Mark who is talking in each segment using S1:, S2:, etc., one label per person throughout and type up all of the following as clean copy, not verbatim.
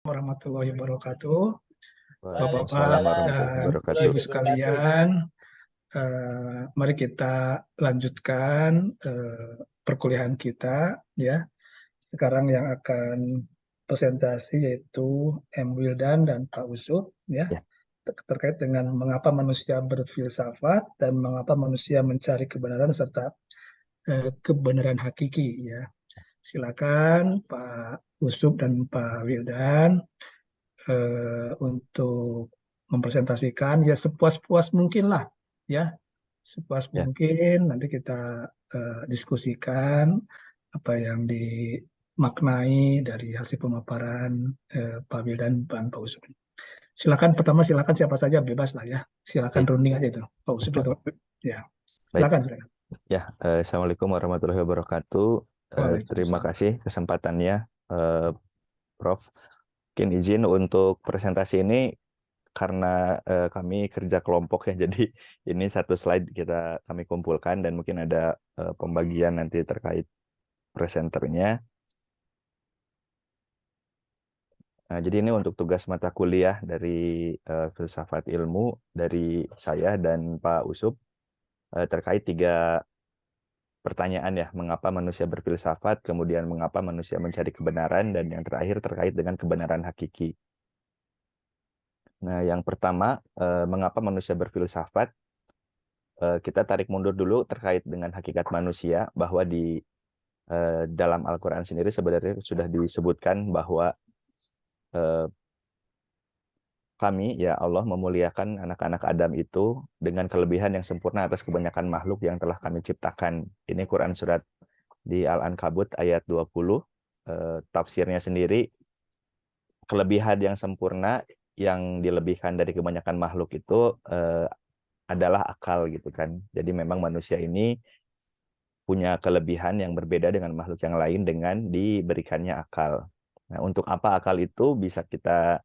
S1: Warahmatullahi wabarakatuh. Bapak-bapak
S2: Waalaikumsalam warahmatullahi
S1: dan
S2: wabarakatuh.
S1: Ibu sekalian, mari kita lanjutkan perkuliahan kita ya. Sekarang yang akan presentasi yaitu M. Wildan dan Pak Usuf ya,
S2: Ya,
S1: terkait dengan mengapa manusia berfilsafat dan mengapa manusia mencari kebenaran serta kebenaran hakiki ya. Silakan Pak Usuf dan Pak Wildan untuk mempresentasikan ya sepuas-puas mungkin lah ya, sepuas
S2: ya,
S1: mungkin nanti kita diskusikan apa yang dimaknai dari hasil pemaparan Pak Wil dan Pak Usuf. Silakan pertama, silakan siapa saja bebas lah ya, silakan
S2: baik,
S1: running aja itu Pak Usuf juga ya,
S2: baik.
S1: silakan.
S2: Ya, Assalamualaikum warahmatullahi wabarakatuh. Terima
S1: Waalaikumsalam.
S2: kasih kesempatannya, eh, Prof. Mungkin izin untuk presentasi ini karena kami kerja kelompok ya, jadi ini satu slide kami kumpulkan dan mungkin ada pembagian nanti terkait presenternya. Nah, jadi ini untuk tugas mata kuliah dari filsafat ilmu dari saya dan Pak Usup terkait 3 pertanyaan ya, mengapa manusia berfilsafat, kemudian mengapa manusia mencari kebenaran, dan yang terakhir terkait dengan kebenaran hakiki. Nah, yang pertama, mengapa manusia berfilsafat, kita tarik mundur dulu terkait dengan hakikat manusia, bahwa di dalam Al-Quran sendiri sebenarnya sudah disebutkan bahwa eh, kami, ya Allah, memuliakan anak-anak Adam itu dengan kelebihan yang sempurna atas kebanyakan makhluk yang telah kami ciptakan. Ini Quran surat di Al-Ankabut ayat 20. Tafsirnya sendiri, kelebihan yang sempurna yang dilebihkan dari kebanyakan makhluk itu adalah akal gitu kan. Jadi memang manusia ini punya kelebihan yang berbeda dengan makhluk yang lain dengan diberikannya akal. Nah, untuk apa akal itu bisa kita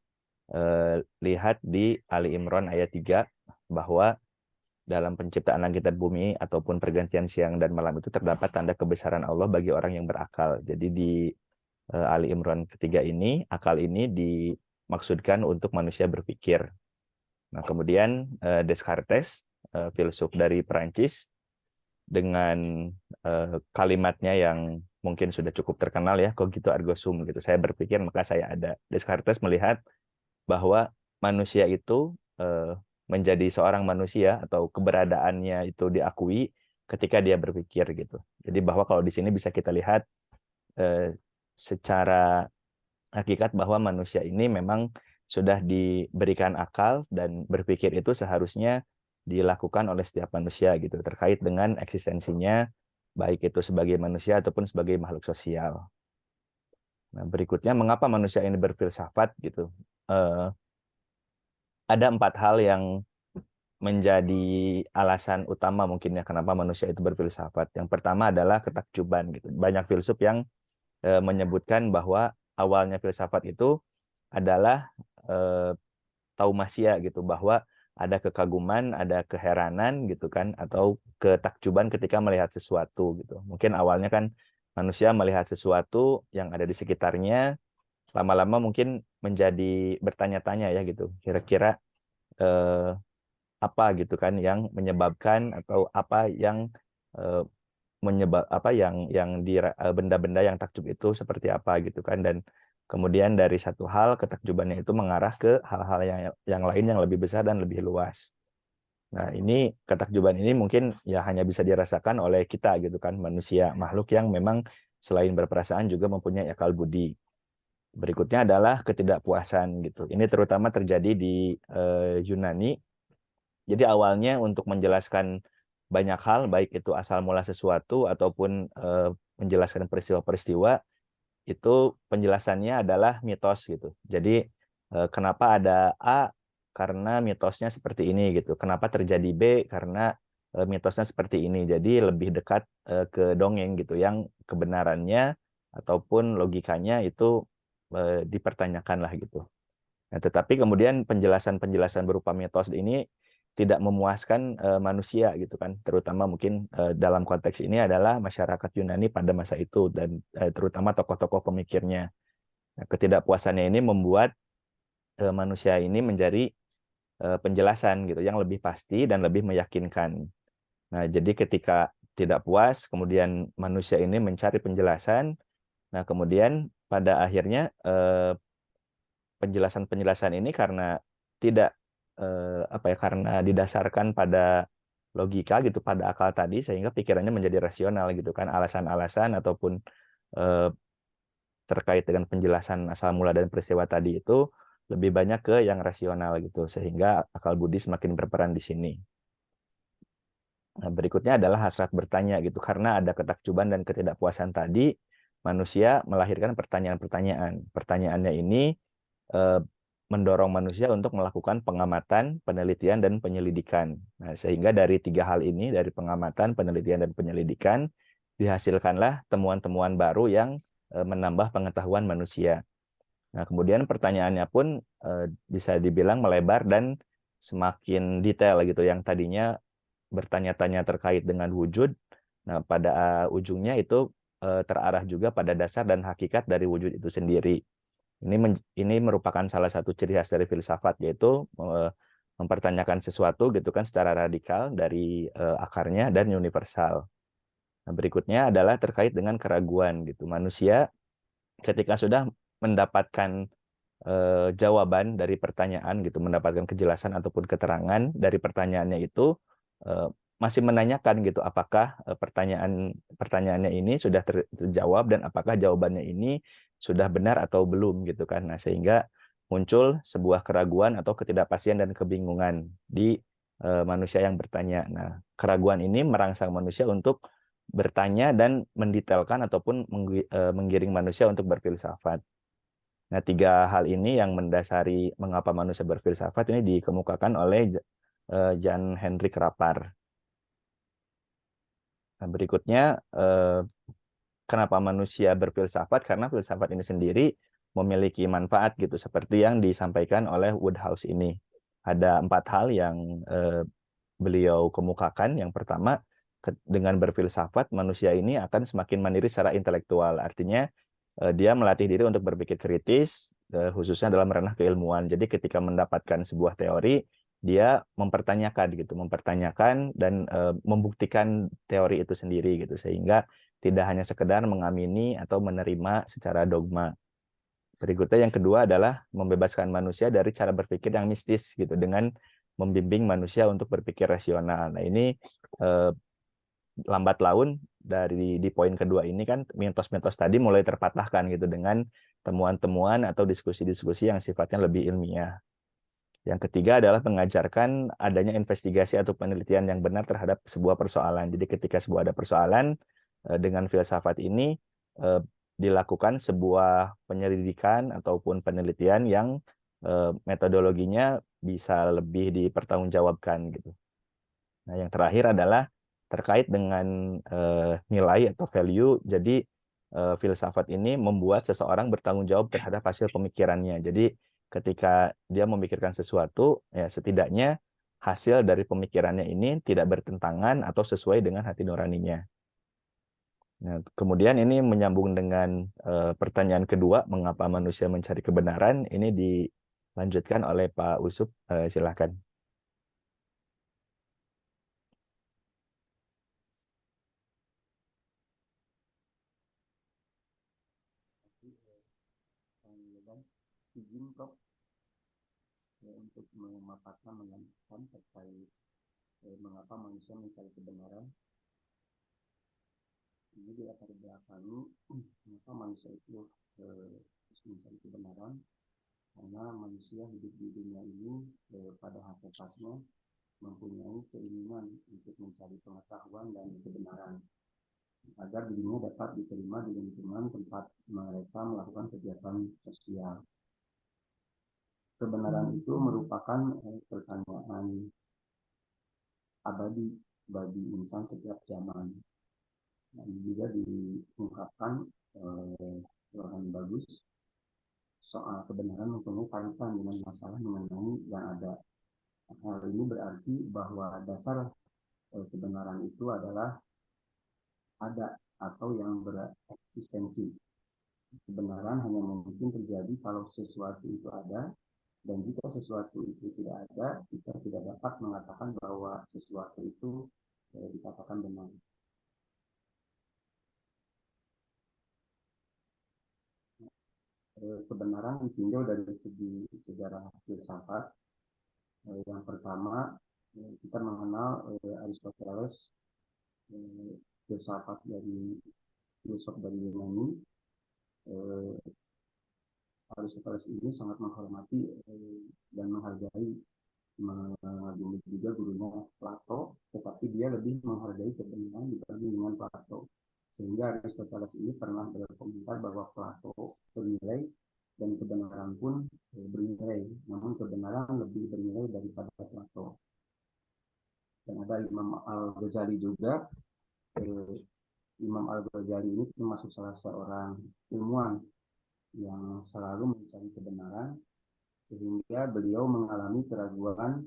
S2: lihat di Ali Imran ayat 3, bahwa dalam penciptaan langit dan bumi ataupun pergantian siang dan malam itu terdapat tanda kebesaran Allah bagi orang yang berakal. Jadi di Ali Imran ketiga ini, akal ini dimaksudkan untuk manusia berpikir. Nah, kemudian Descartes, filsuf dari Perancis, dengan kalimatnya yang mungkin sudah cukup terkenal ya, cogito ergo sum gitu. Saya berpikir maka saya ada. Descartes melihat bahwa manusia itu menjadi seorang manusia atau keberadaannya itu diakui ketika dia berpikir gitu. Jadi bahwa kalau di sini bisa kita lihat secara hakikat bahwa manusia ini memang sudah diberikan akal dan berpikir itu seharusnya dilakukan oleh setiap manusia gitu, terkait dengan eksistensinya baik itu sebagai manusia ataupun sebagai makhluk sosial. Nah, berikutnya mengapa manusia ini berfilsafat gitu. Ada 4 hal yang menjadi alasan utama mungkin ya kenapa manusia itu berfilsafat. Yang pertama adalah ketakjuban gitu. Banyak filsuf yang menyebutkan bahwa awalnya filsafat itu adalah taumasia gitu, bahwa ada kekaguman, ada keheranan gitu kan, atau ketakjuban ketika melihat sesuatu gitu. Mungkin awalnya kan manusia melihat sesuatu yang ada di sekitarnya, lama-lama mungkin menjadi bertanya-tanya ya gitu. Kira-kira eh, apa gitu kan yang menyebabkan, atau apa yang eh, apa yang di benda-benda yang takjub itu seperti apa gitu kan. Dan kemudian dari satu hal ketakjubannya itu mengarah ke hal-hal yang lain yang lebih besar dan lebih luas. Nah, ini ketakjuban ini mungkin ya hanya bisa dirasakan oleh kita gitu kan, manusia, makhluk yang memang selain berperasaan juga mempunyai akal budi. Berikutnya adalah ketidakpuasan gitu. Ini terutama terjadi di Yunani. Jadi awalnya untuk menjelaskan banyak hal, baik itu asal mula sesuatu ataupun menjelaskan peristiwa-peristiwa, itu penjelasannya adalah mitos gitu. Jadi kenapa ada A? Karena mitosnya seperti ini gitu. Kenapa terjadi B? Karena mitosnya seperti ini. Jadi lebih dekat ke dongeng gitu, yang kebenarannya ataupun logikanya itu dipertanyakan lah gitu. Nah, tetapi kemudian penjelasan-penjelasan berupa mitos ini tidak memuaskan manusia gitu kan, terutama mungkin dalam konteks ini adalah masyarakat Yunani pada masa itu, dan terutama tokoh-tokoh pemikirnya. Nah, ketidakpuasannya ini membuat manusia ini mencari penjelasan gitu yang lebih pasti dan lebih meyakinkan. Nah, jadi ketika tidak puas, kemudian manusia ini mencari penjelasan. Nah, kemudian pada akhirnya penjelasan-penjelasan ini karena tidak karena didasarkan pada logika gitu, pada akal tadi, sehingga pikirannya menjadi rasional gitu kan, alasan-alasan ataupun eh, terkait dengan penjelasan asal mula dan peristiwa tadi itu lebih banyak ke yang rasional gitu, sehingga akal budi semakin berperan di sini. Nah, berikutnya adalah hasrat bertanya gitu. Karena ada ketakjuban dan ketidakpuasan tadi, manusia melahirkan pertanyaan-pertanyaan. Pertanyaannya ini eh, mendorong manusia untuk melakukan pengamatan, penelitian, dan penyelidikan. Nah, sehingga dari tiga hal ini, dari pengamatan, penelitian, dan penyelidikan, dihasilkanlah temuan-temuan baru yang menambah pengetahuan manusia. Nah, kemudian pertanyaannya pun bisa dibilang melebar dan semakin detail gitu. Yang tadinya bertanya-tanya terkait dengan wujud, nah pada ujungnya itu terarah juga pada dasar dan hakikat dari wujud itu sendiri. Ini merupakan salah satu ciri khas dari filsafat, yaitu mempertanyakan sesuatu gitu kan secara radikal dari akarnya dan universal. Nah, berikutnya adalah terkait dengan keraguan gitu. Manusia ketika sudah mendapatkan jawaban dari pertanyaan gitu, mendapatkan kejelasan ataupun keterangan dari pertanyaannya itu, eh, masih menanyakan gitu, apakah pertanyaannya ini sudah terjawab dan apakah jawabannya ini sudah benar atau belum gitu kan. Nah, sehingga muncul sebuah keraguan atau ketidakpastian dan kebingungan di manusia yang bertanya. Nah, keraguan ini merangsang manusia untuk bertanya dan mendetailkan ataupun menggiring manusia untuk berfilsafat. Nah, tiga hal ini yang mendasari mengapa manusia berfilsafat ini dikemukakan oleh Jan Hendrik Rapar. Nah, berikutnya, kenapa manusia berfilsafat? Karena filsafat ini sendiri memiliki manfaat gitu, seperti yang disampaikan oleh Woodhouse ini. Ada 4 hal yang beliau kemukakan. Yang pertama, dengan berfilsafat, manusia ini akan semakin mandiri secara intelektual. Artinya, dia melatih diri untuk berpikir kritis, khususnya dalam ranah keilmuan. Jadi ketika mendapatkan sebuah teori, dia mempertanyakan dan membuktikan teori itu sendiri gitu, sehingga tidak hanya sekedar mengamini atau menerima secara dogma. Berikutnya yang kedua adalah membebaskan manusia dari cara berpikir yang mistis gitu, dengan membimbing manusia untuk berpikir rasional. Nah, ini eh, lambat laun dari di poin kedua ini kan mitos-mitos tadi mulai terpatahkan gitu dengan temuan-temuan atau diskusi-diskusi yang sifatnya lebih ilmiah. Yang ketiga adalah mengajarkan adanya investigasi atau penelitian yang benar terhadap sebuah persoalan. Jadi ketika ada persoalan, dengan filsafat ini eh, dilakukan sebuah penyelidikan ataupun penelitian yang metodologinya bisa lebih dipertanggungjawabkan gitu. Nah, yang terakhir adalah terkait dengan nilai atau value. Jadi filsafat ini membuat seseorang bertanggung jawab terhadap hasil pemikirannya. Jadi ketika dia memikirkan sesuatu, ya setidaknya hasil dari pemikirannya ini tidak bertentangan atau sesuai dengan hati nuraninya. Nah, kemudian ini menyambung dengan pertanyaan kedua, mengapa manusia mencari kebenaran? Ini dilanjutkan oleh Pak Usup. Silakan.
S3: Izin Prof untuk memaparkan menyampaikan terkait mengapa manusia mencari kebenaran. Ini di latar belakangi mengapa manusia itu mencari kebenaran, karena manusia hidup di dunia ini pada hakikatnya mempunyai keinginan untuk mencari pengetahuan dan kebenaran agar dirinya dapat diterima di lingkungan tempat mereka melakukan kegiatan sosial. Kebenaran itu merupakan pertanyaan abadi bagi insan setiap zaman. Dan juga diungkapkan dengan bagus soal kebenaran mempunyai kaitan dengan masalah mengenai yang ada. Hal ini berarti bahwa dasar kebenaran itu adalah ada atau yang bereksistensi. kebenaran hanya mungkin terjadi kalau sesuatu itu ada, dan jika sesuatu itu tidak ada, kita tidak dapat mengatakan bahwa sesuatu itu dikatakan benar. Kebenaran ditinjau dari segi sejarah filsafat. Yang pertama, kita mengenal Aristoteles, filsafat dari filsuf dari Yunani. Aristoteles ini sangat menghormati dan menghargai, mengagumi juga gurunya Plato, tetapi dia lebih menghargai kebenaran dibanding dengan Plato. Sehingga Aristoteles ini pernah berkomentar bahwa Plato bernilai dan kebenaran pun bernilai, namun kebenaran lebih bernilai daripada Plato. Dan ada Imam Al-Ghazali juga. Imam Al-Ghazali ini termasuk salah seorang ilmuwan yang selalu mencari kebenaran, sehingga beliau mengalami keraguan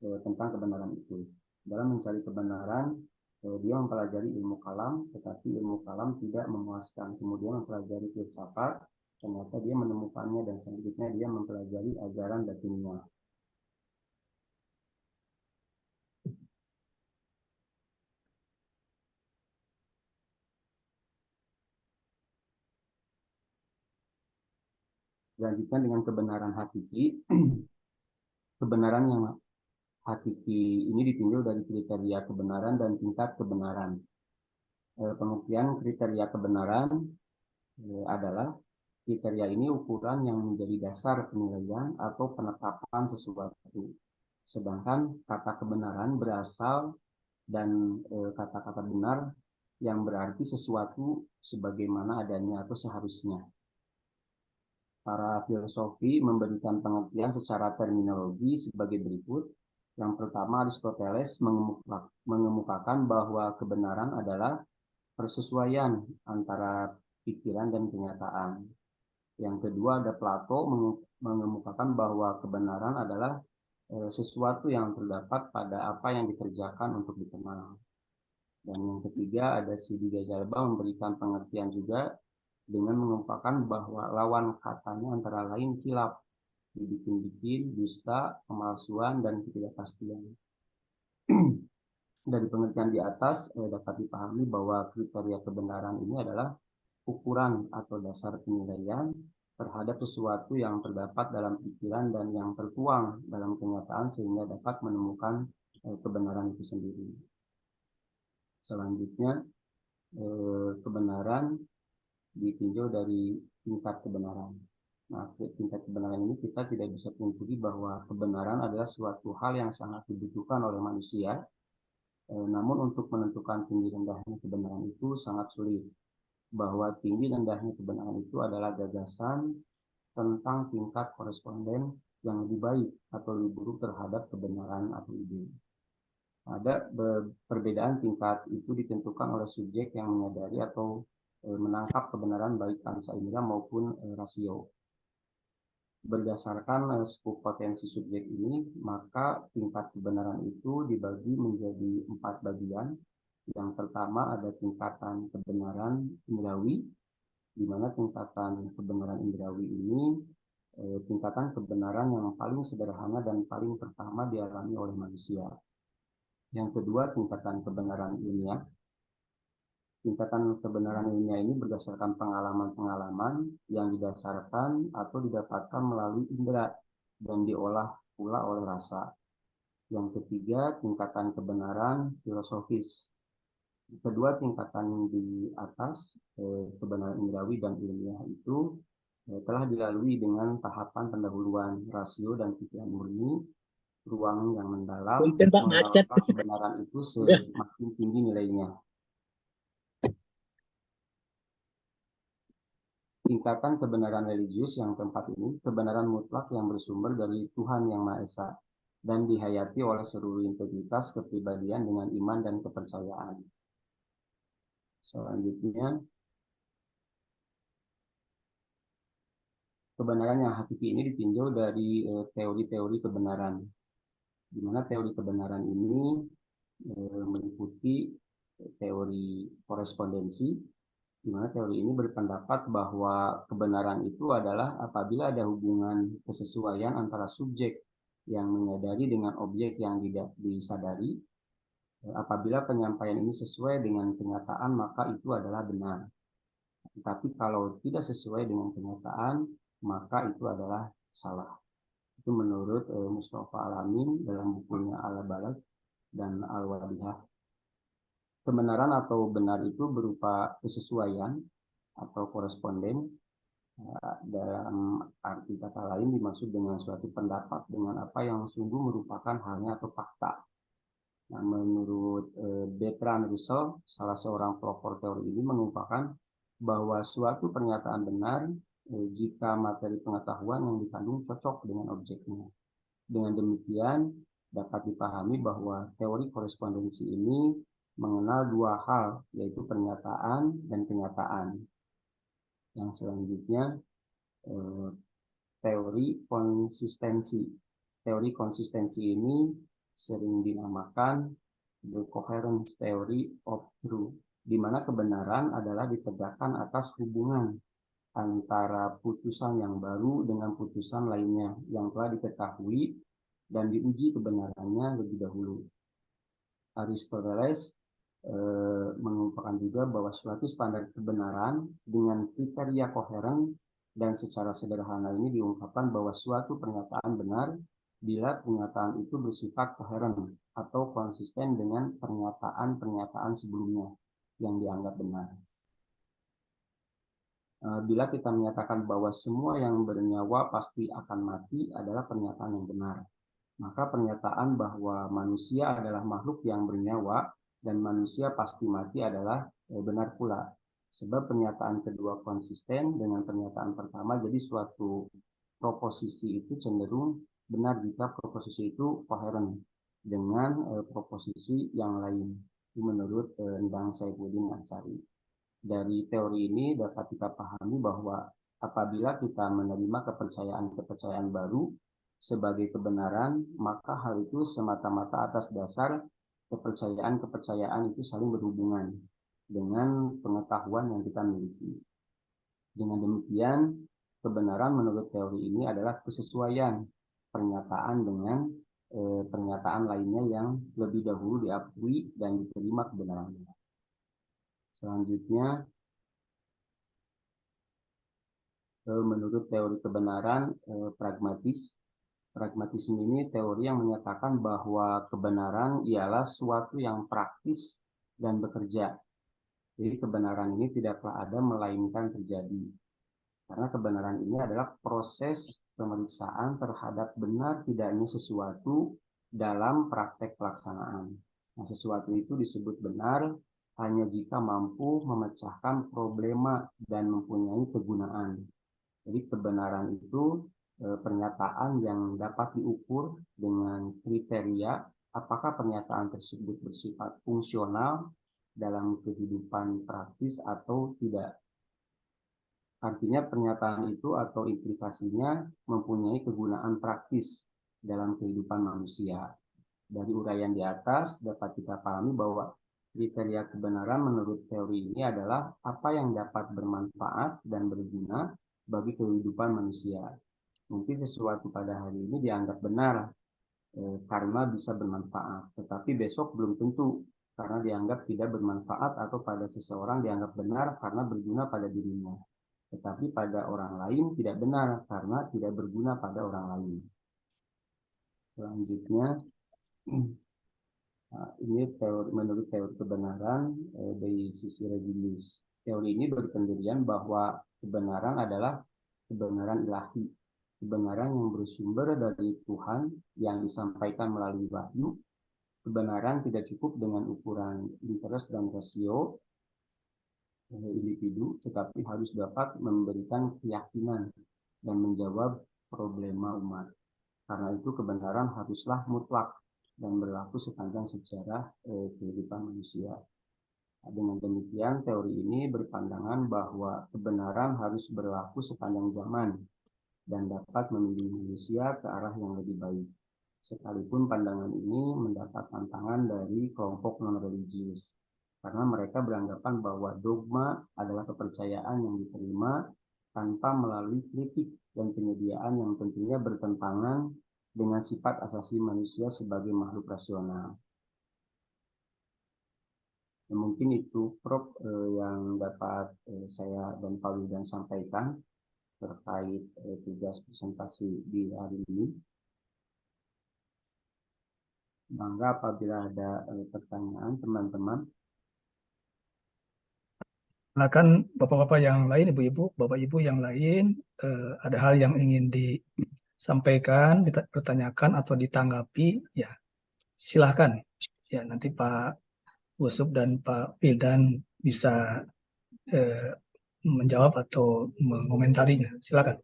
S3: tentang kebenaran itu. Dalam mencari kebenaran, dia mempelajari ilmu kalam, tetapi ilmu kalam tidak memuaskan. Kemudian mempelajari filsafat, ternyata dia menemukannya, dan selanjutnya dia mempelajari ajaran batinnya. Lanjutkan dengan kebenaran hakiki. Kebenaran yang hakiki ini ditinjau dari kriteria kebenaran dan tingkat kebenaran. Pengertian kriteria kebenaran adalah kriteria ini ukuran yang menjadi dasar penilaian atau penetapan sesuatu. Sedangkan kata kebenaran berasal dan kata-kata benar yang berarti sesuatu sebagaimana adanya atau seharusnya. Para filosofi memberikan pengertian secara terminologi sebagai berikut. Yang pertama, Aristoteles mengemukakan bahwa kebenaran adalah persesuaian antara pikiran dan kenyataan. Yang kedua, ada Plato mengemukakan bahwa kebenaran adalah sesuatu yang terdapat pada apa yang dikerjakan untuk dikenal. Dan yang ketiga, ada Sidi Ghazalba memberikan pengertian juga dengan mengemukakan bahwa lawan katanya antara lain khilaf, dibikin-bikin, dusta, pemalsuan, dan ketidakpastian. Dari pengertian di atas dapat dipahami bahwa kriteria kebenaran ini adalah ukuran atau dasar penilaian terhadap sesuatu yang terdapat dalam pikiran dan yang tertuang dalam kenyataan sehingga dapat menemukan kebenaran itu sendiri. Selanjutnya, kebenaran ditinjau dari tingkat kebenaran. Nah, tingkat kebenaran ini kita tidak bisa pungkiri bahwa kebenaran adalah suatu hal yang sangat dibutuhkan oleh manusia. Namun untuk menentukan tinggi rendahnya kebenaran itu sangat sulit. Bahwa tinggi rendahnya kebenaran itu adalah gagasan tentang tingkat koresponden yang lebih baik atau lebih buruk terhadap kebenaran atau ide. Ada perbedaan tingkat itu ditentukan oleh subjek yang menyadari atau menangkap kebenaran baik panca indera maupun rasio. Berdasarkan skop potensi subjek ini, maka tingkat kebenaran itu dibagi menjadi 4 bagian. Yang pertama ada tingkatan kebenaran indrawi, di mana tingkatan kebenaran indrawi ini tingkatan kebenaran yang paling sederhana dan paling pertama dialami oleh manusia. Yang kedua, tingkatan kebenaran ilmiah. Tingkatan kebenaran ilmiah ini berdasarkan pengalaman-pengalaman yang didasarkan atau didapatkan melalui indera dan diolah pula oleh rasa. Yang ketiga, tingkatan kebenaran filosofis. Kedua tingkatan di atas, kebenaran indrawi dan ilmiah itu telah dilalui dengan tahapan pendahuluan rasio dan pikiran murni, ruang yang mendalam, mengapa kebenaran itu semakin tinggi nilainya. Tingkatan kebenaran religius yang keempat ini, kebenaran mutlak yang bersumber dari Tuhan Yang Maha Esa dan dihayati oleh seluruh integritas kepribadian dengan iman dan kepercayaan. Selanjutnya, kebenaran yang hakiki ini ditinjau dari teori-teori kebenaran, di mana teori kebenaran ini meliputi teori korespondensi, di mana teori ini berpendapat bahwa kebenaran itu adalah apabila ada hubungan kesesuaian antara subjek yang menyadari dengan objek yang tidak disadari. Apabila penyampaian ini sesuai dengan kenyataan, maka itu adalah benar. Tetapi kalau tidak sesuai dengan kenyataan, maka itu adalah salah. Itu menurut Mustafa Al-Amin dalam bukunya Al-Balagh dan Al-Wadihah. Kebenaran atau benar itu berupa kesesuaian atau koresponden. Dalam arti kata lain dimaksud dengan suatu pendapat dengan apa yang sungguh merupakan halnya atau fakta. Nah, menurut Bertrand Russell, salah seorang pelopor teori ini mengungkapkan bahwa suatu pernyataan benar jika materi pengetahuan yang dikandung cocok dengan objeknya. Dengan demikian, dapat dipahami bahwa teori korespondensi ini mengenal dua hal, yaitu pernyataan dan kenyataan. Yang selanjutnya, teori konsistensi. Teori konsistensi ini sering dinamakan the coherence theory of truth, di mana kebenaran adalah ditegakkan atas hubungan antara putusan yang baru dengan putusan lainnya yang telah diketahui dan diuji kebenarannya lebih dahulu. Aristoteles mengungkapkan juga bahwa suatu standar kebenaran dengan kriteria koheren, dan secara sederhana ini diungkapkan bahwa suatu pernyataan benar bila pernyataan itu bersifat koheren atau konsisten dengan pernyataan-pernyataan sebelumnya yang dianggap benar. Bila kita menyatakan bahwa semua yang bernyawa pasti akan mati adalah pernyataan yang benar, maka pernyataan bahwa manusia adalah makhluk yang bernyawa dan manusia pasti mati adalah benar pula. Sebab pernyataan kedua konsisten dengan pernyataan pertama, jadi suatu proposisi itu cenderung benar jika proposisi itu koheren dengan proposisi yang lain. Itu menurut Endang Saifuddin Ansari. Dari teori ini dapat kita pahami bahwa apabila kita menerima kepercayaan-kepercayaan baru sebagai kebenaran, maka hal itu semata-mata atas dasar kepercayaan-kepercayaan itu saling berhubungan dengan pengetahuan yang kita miliki. Dengan demikian, kebenaran menurut teori ini adalah kesesuaian pernyataan dengan pernyataan lainnya yang lebih dahulu diakui dan diterima kebenarannya. Selanjutnya, menurut teori kebenaran pragmatis. Pragmatisme ini teori yang menyatakan bahwa kebenaran ialah suatu yang praktis dan bekerja. Jadi kebenaran ini tidaklah ada melainkan terjadi. Karena kebenaran ini adalah proses pemeriksaan terhadap benar tidaknya sesuatu dalam praktek pelaksanaan. Nah, sesuatu itu disebut benar hanya jika mampu memecahkan problema dan mempunyai kegunaan. Jadi kebenaran itu pernyataan yang dapat diukur dengan kriteria apakah pernyataan tersebut bersifat fungsional dalam kehidupan praktis atau tidak. Artinya pernyataan itu atau implikasinya mempunyai kegunaan praktis dalam kehidupan manusia. Dari uraian di atas dapat kita pahami bahwa kriteria kebenaran menurut teori ini adalah apa yang dapat bermanfaat dan berguna bagi kehidupan manusia. Mungkin sesuatu pada hari ini dianggap benar karena bisa bermanfaat, tetapi besok belum tentu karena dianggap tidak bermanfaat, atau pada seseorang dianggap benar karena berguna pada dirinya, tetapi pada orang lain tidak benar karena tidak berguna pada orang lain. Selanjutnya, ini teori, menurut teori kebenaran dari sisi religius. Teori ini berpendirian bahwa kebenaran adalah kebenaran ilahi, kebenaran yang bersumber dari Tuhan yang disampaikan melalui wahyu. Kebenaran tidak cukup dengan ukuran interest dan rasio individu, tetapi harus dapat memberikan keyakinan dan menjawab problema umat. Karena itu kebenaran haruslah mutlak dan berlaku sepanjang sejarah kehidupan manusia. Dengan demikian, teori ini berpandangan bahwa kebenaran harus berlaku sepanjang zaman dan dapat membimbing manusia ke arah yang lebih baik. Sekalipun pandangan ini mendapat tantangan dari kelompok non-religius, karena mereka beranggapan bahwa dogma adalah kepercayaan yang diterima tanpa melalui kritik dan penyediaan yang tentunya bertentangan dengan sifat asasi manusia sebagai makhluk rasional. Mungkin itu Prof yang dapat saya dan Pak Wildan sampaikan terkait tugas presentasi di hari ini. Bangga apabila ada pertanyaan teman-teman.
S1: Silakan bapak-bapak yang lain, ibu-ibu, bapak-ibu yang lain, ada hal yang ingin disampaikan, dipertanyakan atau ditanggapi, ya silakan. Ya nanti Pak Usup dan Pak Wildan bisa menjawab atau mengomentarinya. Silakan.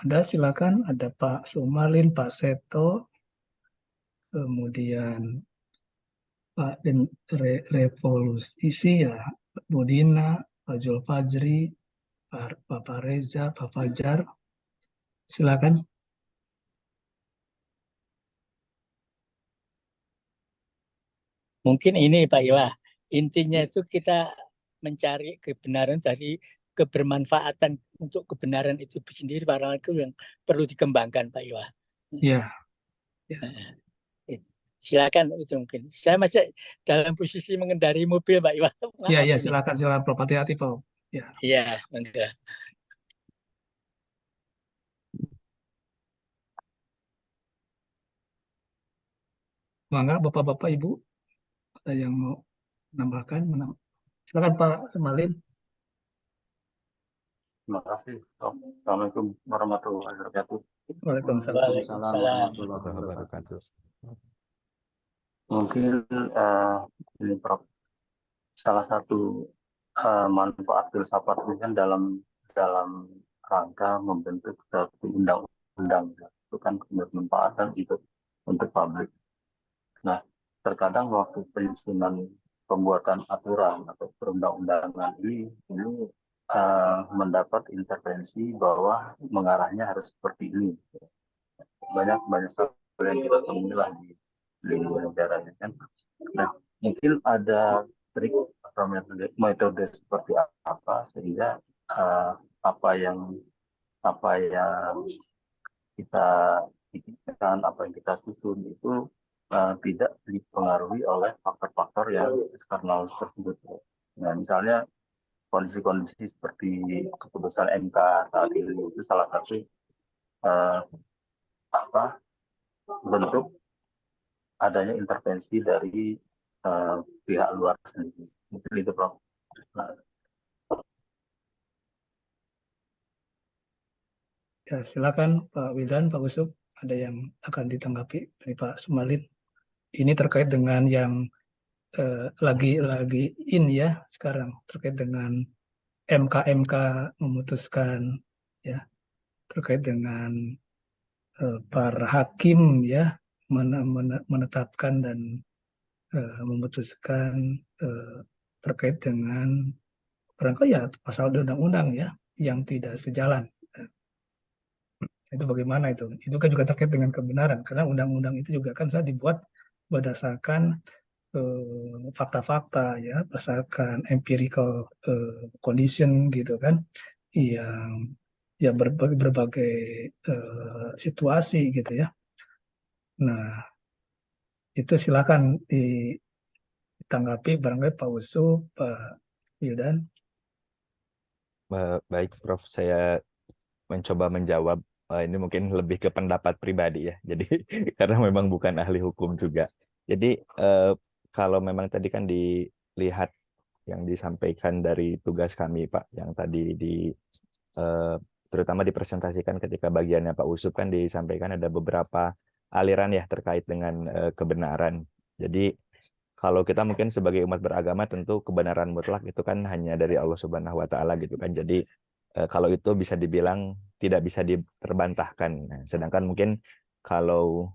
S1: Ada silakan, ada Pak Sumarlin, Pak Seto, kemudian Pak Revolusi ya, Pak Budina, Pak Jul Fajri, Pak Reza, Pak Fajar. Silakan.
S4: Mungkin ini Pak Iwa, intinya itu kita mencari kebenaran dari kebermanfaatan untuk kebenaran itu sendiri, barang itu yang perlu dikembangkan Pak Iwa.
S1: Ya.
S4: Silakan itu mungkin. Saya masih dalam posisi mengendarai mobil Pak Iwa.
S1: Ya, silakan Prof. Hati-hati Prof. Ya.
S4: Iya, enggak.
S1: Mangga Bapak-bapak Ibu ada yang mau menambahkan? Silakan Pak Sumarlin.
S5: Terima kasih. Assalamualaikum warahmatullahi wabarakatuh.
S1: Waalaikumsalam.
S3: Warahmatullahi wabarakatuh.
S5: Mungkin ini Prof, salah satu manfaat filsafat ini kan dalam rangka membentuk suatu undang-undang, itu kan bermanfaat dan itu untuk publik. Nah, terkadang waktu penyusunan pembuatan aturan atau perundang-undangan ini mendapat intervensi bahwa mengarahnya harus seperti ini. Banyak hal yang kita temui lah di negara ini kan. Nah, mungkin ada trik atau metode seperti apa sehingga apa yang kita pikirkan, apa yang kita susun itu tidak dipengaruhi oleh faktor-faktor yang eksternal tersebut. Nah, misalnya kondisi-kondisi seperti keputusan MK saat ini itu salah satu bentuk adanya intervensi dari pihak luar sendiri. Mungkin itu Prof.
S1: Ya, silakan Pak Wildan, Pak Usup, ada yang akan ditanggapi dari Pak Sumarlin. Ini terkait dengan yang lagi in ya sekarang, terkait dengan MK memutuskan ya, terkait dengan para hakim ya menetapkan dan memutuskan terkait dengan barangkali ya pasal undang-undang ya yang tidak sejalan. Itu bagaimana itu? Itu kan juga terkait dengan kebenaran karena undang-undang itu juga kan dibuat berdasarkan fakta-fakta ya, berdasarkan empirical condition gitu kan, yang ya berbagai situasi gitu ya. Nah, itu silakan ditanggapi barangkali Pak Usu, Pak Wildan.
S2: Baik Prof, saya mencoba menjawab. Ini mungkin lebih ke pendapat pribadi ya. Jadi karena memang bukan ahli hukum juga. Jadi kalau memang tadi kan dilihat yang disampaikan dari tugas kami Pak, yang tadi terutama dipresentasikan ketika bagiannya Pak Usup kan disampaikan ada beberapa aliran ya terkait dengan kebenaran. Jadi kalau kita mungkin sebagai umat beragama tentu kebenaran mutlak itu kan hanya dari Allah Subhanahu wa taala gitu kan. Jadi kalau itu bisa dibilang tidak bisa diterbantahkan. Nah, sedangkan mungkin kalau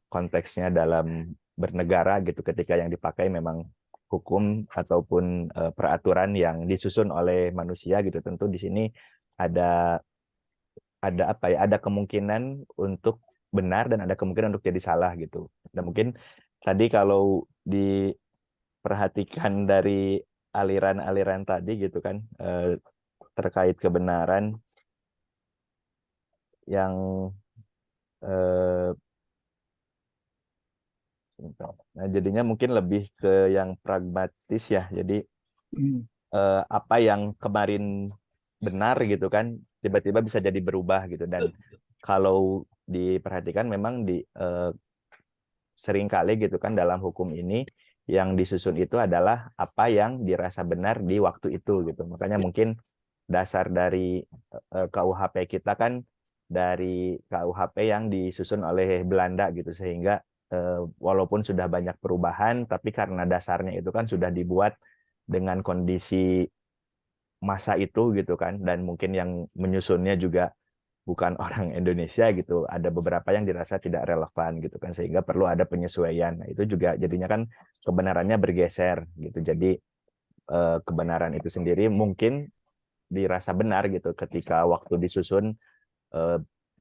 S2: konteksnya dalam bernegara gitu ketika yang dipakai memang hukum ataupun peraturan yang disusun oleh manusia gitu. Tentu di sini ada apa ya, ada kemungkinan untuk benar dan ada kemungkinan untuk jadi salah gitu. Dan mungkin tadi kalau diperhatikan dari aliran-aliran tadi gitu kan, terkait kebenaran yang nah jadinya mungkin lebih ke yang pragmatis ya. Jadi apa yang kemarin benar gitu kan tiba-tiba bisa jadi berubah gitu. Dan kalau diperhatikan memang seringkali gitu kan dalam hukum ini yang disusun itu adalah apa yang dirasa benar di waktu itu gitu. Makanya mungkin dasar dari KUHP kita kan dari KUHP yang disusun oleh Belanda gitu, sehingga walaupun sudah banyak perubahan tapi karena dasarnya itu kan sudah dibuat dengan kondisi masa itu gitu kan, dan mungkin yang menyusunnya juga bukan orang Indonesia gitu, ada beberapa yang dirasa tidak relevan gitu kan, sehingga perlu ada penyesuaian. Nah, itu juga jadinya kan kebenarannya bergeser gitu. Jadi kebenaran itu sendiri mungkin dirasa benar gitu ketika waktu disusun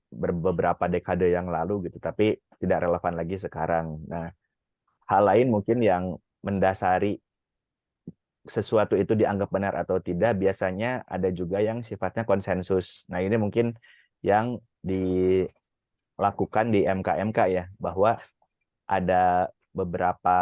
S2: beberapa dekade yang lalu gitu, tapi tidak relevan lagi sekarang. Nah, hal lain mungkin yang mendasari sesuatu itu dianggap benar atau tidak biasanya ada juga yang sifatnya konsensus. Nah, ini mungkin yang dilakukan di MK-MK ya, bahwa ada beberapa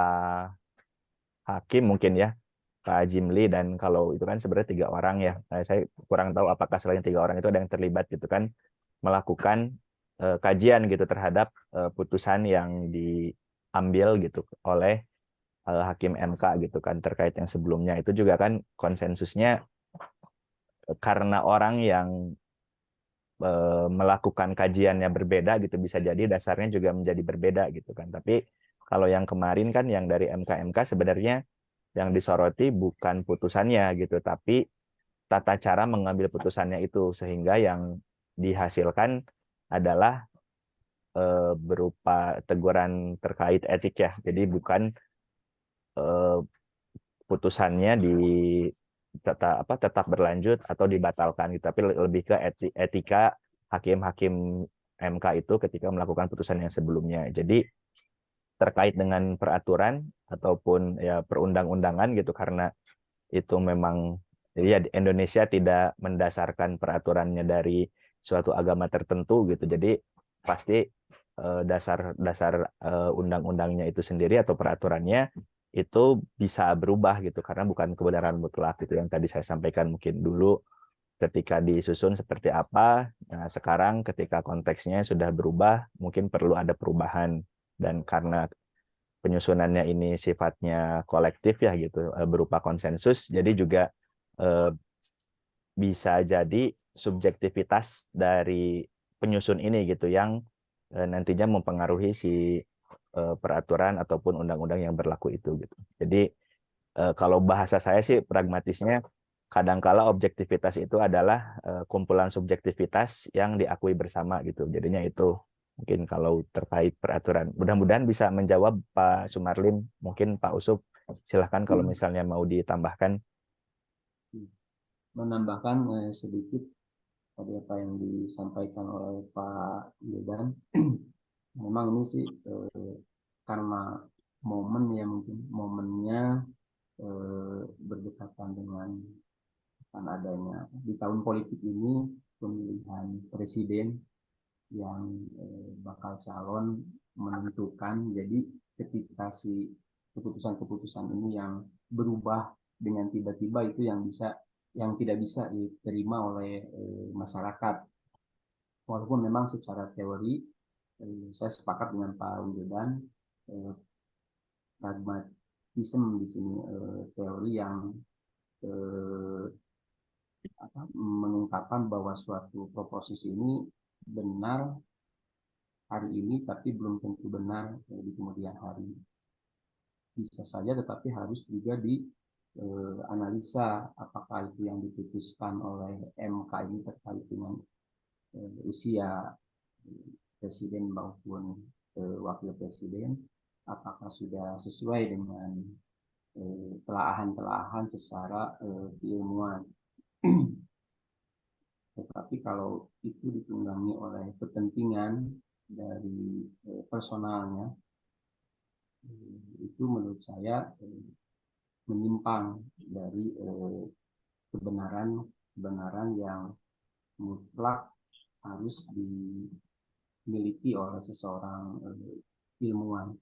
S2: hakim mungkin ya, Pak Jimli, dan kalau itu kan sebenarnya 3 orang ya. Nah, saya kurang tahu apakah selain 3 orang itu ada yang terlibat gitu kan, melakukan kajian gitu terhadap putusan yang diambil gitu oleh hakim MK gitu kan terkait yang sebelumnya. Itu juga kan konsensusnya karena orang yang melakukan kajiannya berbeda gitu, bisa jadi dasarnya juga menjadi berbeda gitu kan. Tapi kalau yang kemarin kan yang dari MK-MK sebenarnya yang disoroti bukan putusannya gitu, tapi tata cara mengambil putusannya itu, sehingga yang dihasilkan adalah berupa teguran terkait etik ya. Jadi bukan putusannya tetap berlanjut atau dibatalkan gitu, tapi lebih ke etika hakim-hakim MK itu ketika melakukan putusan yang sebelumnya. Jadi terkait dengan peraturan ataupun ya perundang-undangan gitu, karena itu memang ya Indonesia tidak mendasarkan peraturannya dari suatu agama tertentu gitu. Jadi pasti dasar undang-undangnya itu sendiri atau peraturannya itu bisa berubah gitu, karena bukan kebenaran mutlak gitu yang tadi saya sampaikan. Mungkin dulu ketika disusun seperti apa, nah sekarang ketika konteksnya sudah berubah mungkin perlu ada perubahan. Dan karena penyusunannya ini sifatnya kolektif ya gitu, berupa konsensus, jadi juga bisa jadi subjektivitas dari penyusun ini gitu yang nantinya mempengaruhi si peraturan ataupun undang-undang yang berlaku itu gitu. Jadi kalau bahasa saya sih pragmatisnya, kadangkala objektivitas itu adalah kumpulan subjektivitas yang diakui bersama gitu. Jadinya itu mungkin kalau terkait peraturan. Mudah-mudahan bisa menjawab Pak Sumarlin. Mungkin Pak Usup silahkan kalau misalnya mau ditambahkan.
S3: Menambahkan sedikit tadi apa yang disampaikan oleh Pak Wildan. Memang ini sih karena momen ya, mungkin momennya berdekatan dengan akan adanya di tahun politik ini pemilihan presiden yang bakal calon menentukan. Jadi ketika si keputusan-keputusan ini yang berubah dengan tiba-tiba, itu yang tidak bisa diterima oleh masyarakat. Walaupun memang secara teori saya sepakat dengan Pak Wildan, pragmatisme di sini teori yang mengungkapkan bahwa suatu proposisi ini benar hari ini tapi belum tentu benar di kemudian hari. Bisa saja, tetapi harus juga dianalisa apakah itu yang diputuskan oleh MK ini terkait dengan usia presiden maupun wakil presiden apakah sudah sesuai dengan telaahan-telaahan secara keilmuan. Tetapi kalau itu ditunggangi oleh kepentingan dari personalnya, itu menurut saya menyimpang dari kebenaran yang mutlak harus dimiliki oleh seseorang ilmuwan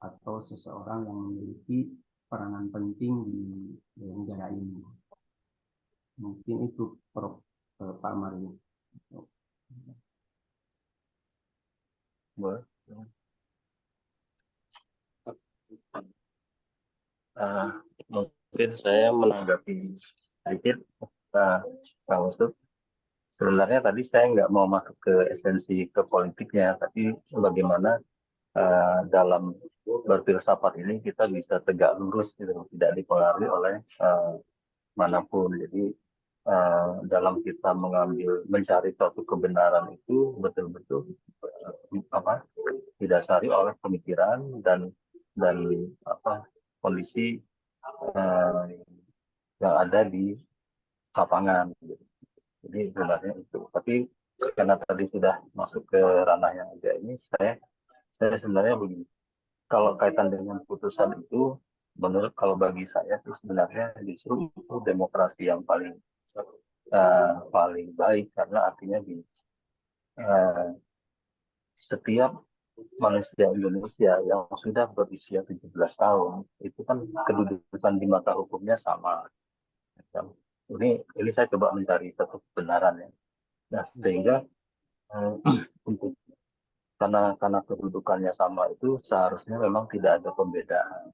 S3: atau seseorang yang memiliki peranan penting di negara ini. Mungkin itu Prof. Pak Mario.
S5: Boleh. Mungkin saya menanggapi sedikit Kang Usut. Sebenarnya tadi saya nggak mau masuk ke esensi ke politiknya, tapi bagaimana dalam berfilsafat ini kita bisa tegak lurus gitu, tidak dipengaruhi oleh manapun. Jadi dalam kita mencari suatu kebenaran itu betul-betul didasari oleh pemikiran dan kondisi yang ada di lapangan. Jadi sebenarnya itu. Tapi karena tadi sudah masuk ke ranah yang agak ini, saya sebenarnya begini. Kalau kaitan dengan putusan itu, menurut kalau bagi saya sih sebenarnya justru itu demokrasi yang paling baik, karena artinya di setiap manusia Indonesia yang sudah berusia 17 tahun itu kan kedudukan di mata hukumnya sama. Ini saya coba mencari satu kebenaran ya. Nah, sehingga untuk karena kedudukannya sama itu seharusnya memang tidak ada pembedaan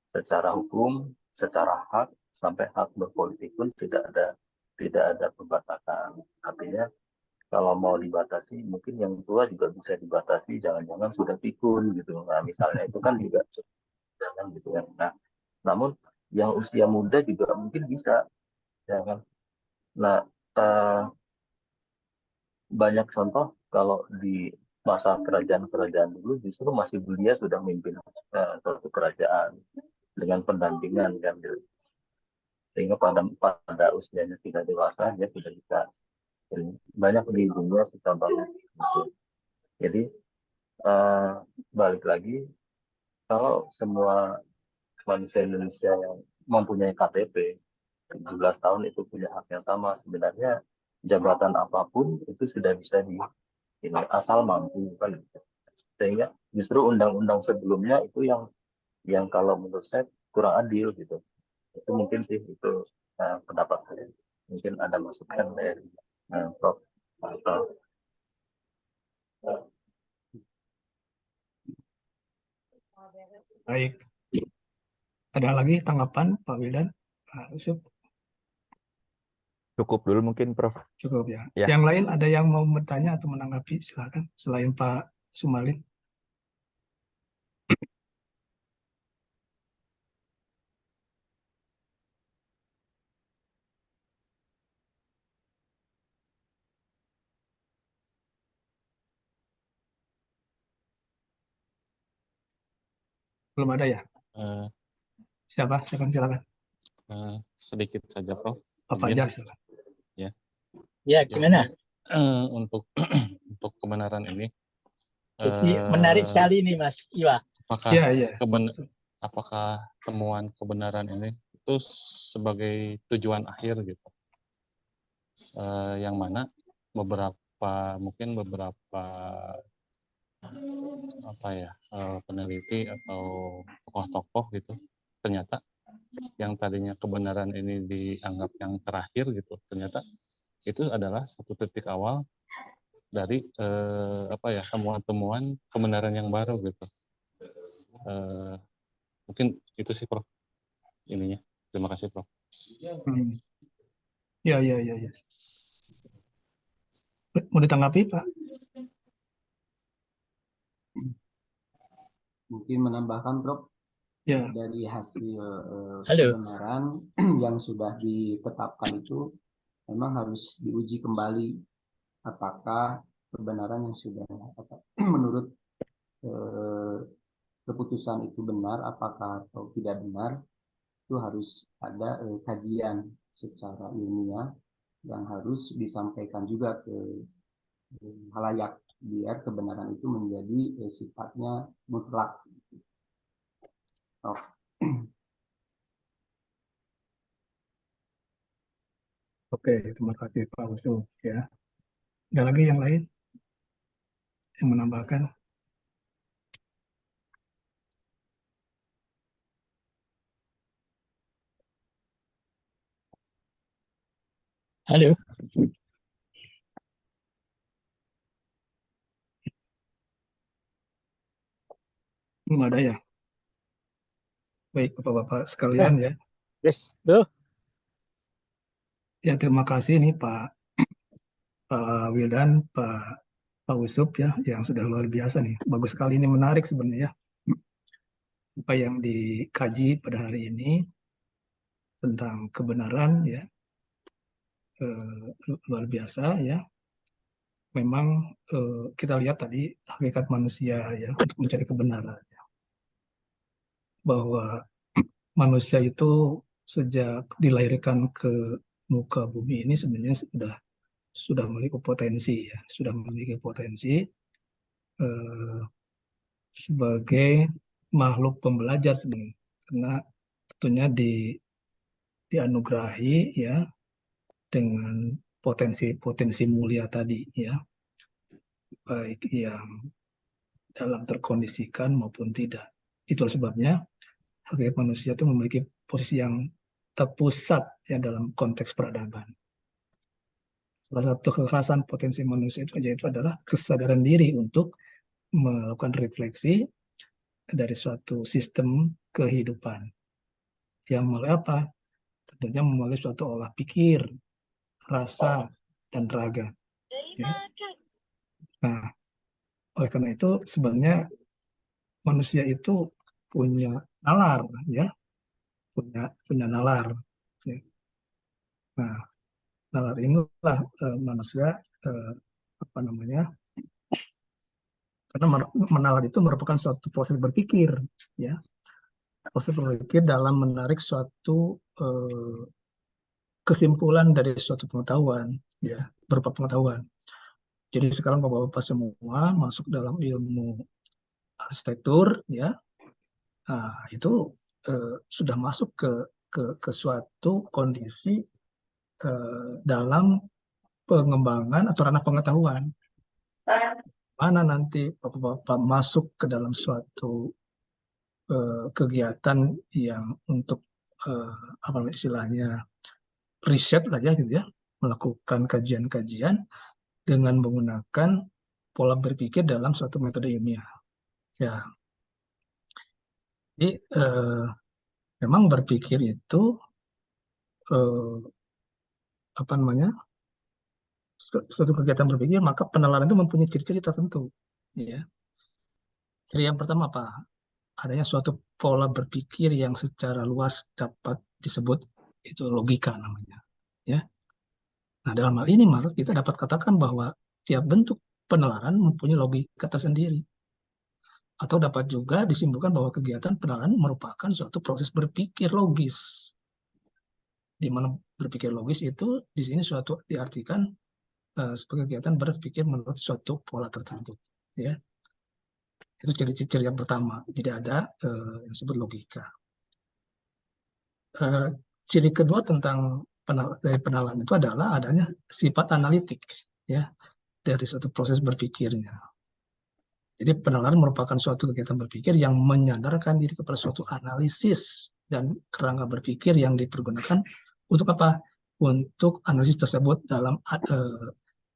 S5: secara hukum, secara hak, sampai hak berpolitik pun tidak ada pembatasan. Artinya kalau mau dibatasi, mungkin yang tua juga bisa dibatasi, jangan-jangan sudah pikun gitu. Nah, misalnya itu kan juga jangan gitu kan. Nah, namun yang usia muda juga mungkin bisa, ya kan. Nah, banyak contoh kalau di masa kerajaan-kerajaan dulu justru masih belia sudah memimpin suatu kerajaan dengan pendampingan kan, sehingga pada usianya tidak dewasa dia sudah bisa. Banyak di dunia sudah banget gitu. Jadi balik lagi, kalau semua manusia Indonesia yang mempunyai KTP 17 tahun itu punya hak yang sama, sebenarnya jabatan apapun itu sudah bisa ini asal mampu kan. Sehingga justru undang-undang sebelumnya itu yang kalau menurut saya kurang adil gitu. Itu mungkin sih itu pendapat saya. Mungkin ada masukan dari Prof. Atau
S1: Baik. Ada lagi tanggapan Pak Wildan? Pak Usut?
S2: Cukup dulu mungkin, Prof.
S1: Cukup ya.
S2: Ya.
S1: Yang lain ada yang mau bertanya atau menanggapi? Silakan. Selain Pak Sumalin. Belum ada ya? Siapa? Silakan.
S6: Sedikit saja, Prof.
S1: Pak Fajar, silakan.
S4: Ya, gimana?
S6: Untuk kebenaran ini,
S4: Jadi menarik sekali nih, Mas Iwa.
S6: apakah
S1: Iya.
S6: apakah temuan kebenaran ini itu sebagai tujuan akhir gitu? Yang mana mungkin beberapa peneliti atau tokoh-tokoh gitu ternyata yang tadinya kebenaran ini dianggap yang terakhir gitu, ternyata itu adalah satu titik awal dari temuan-temuan kebenaran yang baru gitu. Mungkin itu sih, Prof, ininya. Terima kasih, Prof.
S1: Ya. Mau ditanggapi, Pak?
S3: Mungkin menambahkan, Prof.
S1: Ya.
S3: Dari hasil
S4: Halo.
S3: kebenaran yang sudah ditetapkan itu memang harus diuji kembali apakah kebenaran yang sudah menurut keputusan itu benar apakah atau tidak benar, itu harus ada kajian secara ilmiah yang harus disampaikan juga ke halayak biar kebenaran itu menjadi sifatnya mutlak. Oh.
S1: Oke, terima kasih Pak Usu. Ya, ada lagi yang lain yang menambahkan?
S4: Halo.
S1: Belum ada ya? Baik, Bapak-Bapak sekalian ya.
S4: Yes, loh.
S1: Ya, terima kasih nih Pak Wildan, Pak Usup ya, yang sudah luar biasa nih. Bagus sekali, ini menarik sebenarnya. Apa yang dikaji pada hari ini tentang kebenaran ya, luar biasa ya. Memang kita lihat tadi hakikat manusia ya untuk mencari kebenaran ya. Bahwa manusia itu sejak dilahirkan ke muka bumi ini sebenarnya sudah memiliki potensi ya, sudah memiliki potensi sebagai makhluk pembelajar sebenarnya, karena tentunya dianugerahi ya dengan potensi-potensi mulia tadi ya, baik yang dalam terkondisikan maupun tidak. Itulah sebabnya hakikat manusia itu memiliki posisi yang terpusat ya dalam konteks peradaban. Salah satu kekhasan potensi manusia itu adalah kesadaran diri untuk melakukan refleksi dari suatu sistem kehidupan yang melalui apa? Tentunya melalui suatu olah pikir, rasa, dan raga. Ya. Nah, oleh karena itu sebenarnya manusia itu punya nalar, ya, punya nalar. Ya. Nah, nalar inilah manusia apa namanya? Karena menalar itu merupakan suatu proses berpikir, ya, proses berpikir dalam menarik suatu kesimpulan dari suatu pengetahuan, ya, berupa pengetahuan. Jadi sekarang Bapak-Bapak semua masuk dalam ilmu arsitektur, ya, nah, itu sudah masuk ke suatu kondisi dalam pengembangan atau ranah pengetahuan. Mana nanti Bapak-Bapak masuk ke dalam suatu kegiatan yang untuk apa istilahnya riset saja gitu ya, melakukan kajian-kajian dengan menggunakan pola berpikir dalam suatu metode ilmiah. Ya, jadi memang berpikir itu apa namanya suatu kegiatan berpikir, maka penalaran itu mempunyai ciri-ciri tertentu. Ya, ciri yang pertama apa? Adanya suatu pola berpikir yang secara luas dapat disebut itu logika namanya. Ya. Nah, dalam hal ini maka kita dapat katakan bahwa tiap bentuk penalaran mempunyai logika tersendiri. Atau dapat juga disimpulkan bahwa kegiatan penalaran merupakan suatu proses berpikir logis. Di mana berpikir logis itu di sini suatu diartikan sebagai kegiatan berpikir menurut suatu pola tertentu. Ya. Itu ciri-ciri yang pertama. Jadi ada yang disebut logika. Ciri kedua tentang dari penalaran itu adalah adanya sifat analitik ya dari suatu proses berpikirnya. Jadi penalaran merupakan suatu kegiatan berpikir yang menyadarkan diri kepada suatu analisis dan kerangka berpikir yang dipergunakan untuk apa? Untuk analisis tersebut dalam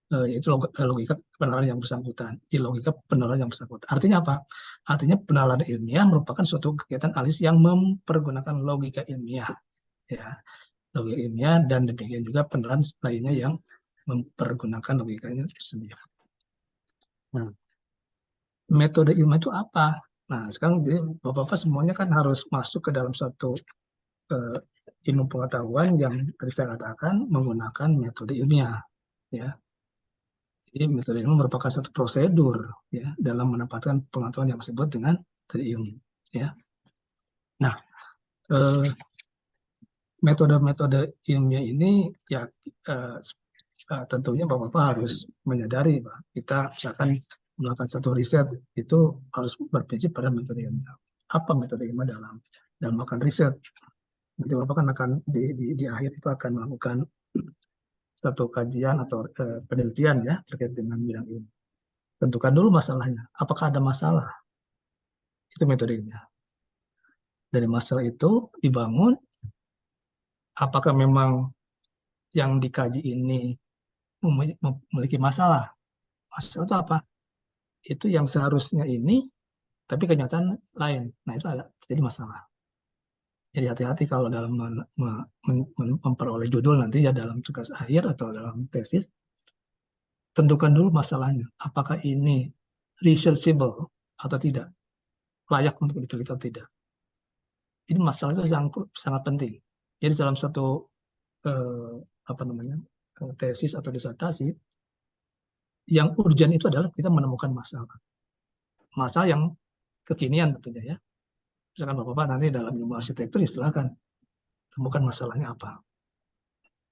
S1: yaitu logika penalaran yang bersangkutan. Di logika penalaran yang bersangkutan. Artinya apa? Artinya penalaran ilmiah merupakan suatu kegiatan analisis yang mempergunakan logika ilmiah. Ya, logika ilmiah, dan demikian juga penalaran lainnya yang mempergunakan logikanya sendiri. Nah, metode ilmiah itu apa? Nah, sekarang jadi Bapak-Bapak semuanya kan harus masuk ke dalam suatu ilmu pengetahuan yang tadi saya katakan menggunakan metode ilmiah. Ya. Jadi metode ilmiah merupakan satu prosedur ya dalam menempatkan pengetahuan yang disebut dengan dari ilmu, ya. Nah, metode-metode ilmiah ini ya tentunya Bapak-Bapak harus menyadari bahwa kita akan melakukan satu riset itu harus berprinsip pada metode ilmiah. Apa metode ilmiah dalam melakukan riset? Nanti Bapak kan akan di akhir itu akan melakukan satu kajian atau penelitian ya terkait dengan bidang ini. Tentukan dulu masalahnya. Apakah ada masalah? Itu metode ilmiah. Dari masalah itu dibangun, apakah memang yang dikaji ini memiliki masalah? Masalah itu apa? Itu yang seharusnya ini, tapi kenyataan lain. Nah, itu ada jadi masalah. Jadi hati-hati kalau dalam memperoleh judul nanti ya dalam tugas akhir atau dalam tesis, tentukan dulu masalahnya. Apakah ini researchable atau tidak? Layak untuk diteliti atau tidak? Ini masalah itu sangat penting. Jadi dalam satu tesis atau disertasi, yang urgent itu adalah kita menemukan masalah. Masalah yang kekinian tentunya ya. Misalkan Bapak-Bapak nanti dalam ilmu arsitektur istilahkan temukan masalahnya apa.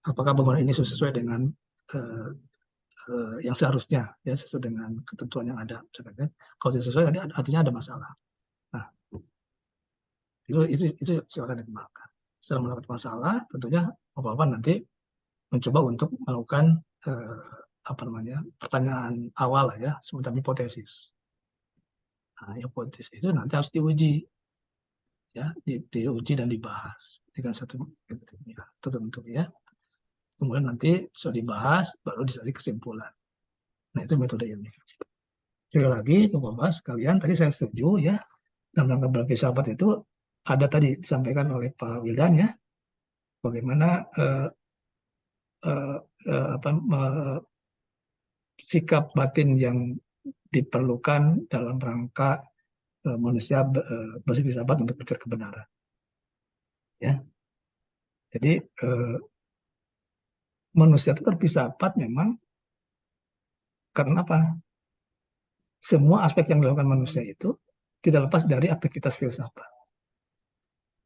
S1: Apakah bangunan ini sesuai dengan yang seharusnya, ya sesuai dengan ketentuan yang ada. Misalkan, kalau tidak sesuai, artinya ada masalah. Nah, itu silakan dikembangkan. Setelah melakukan masalah, tentunya Bapak-Bapak nanti mencoba untuk melakukan pertanyaan awal ya, semacam hipotesis. Nah, hipotesis itu nanti harus diuji, ya, diuji dan dibahas dengan satu metode tertentu ya. Kemudian nanti sudah dibahas, baru dicari kesimpulan. Nah, itu metode ilmiah. Sekali lagi, Bapak-Bapak sekalian, tadi saya setuju ya, dalam rangka berfilsafat itu ada tadi disampaikan oleh Pak Wildan ya, bagaimana sikap batin yang diperlukan dalam rangka manusia berfilsafat untuk mencari kebenaran. Ya, jadi manusia itu berfilsafat memang karena apa? Semua aspek yang dilakukan manusia itu tidak lepas dari aktivitas filsafat.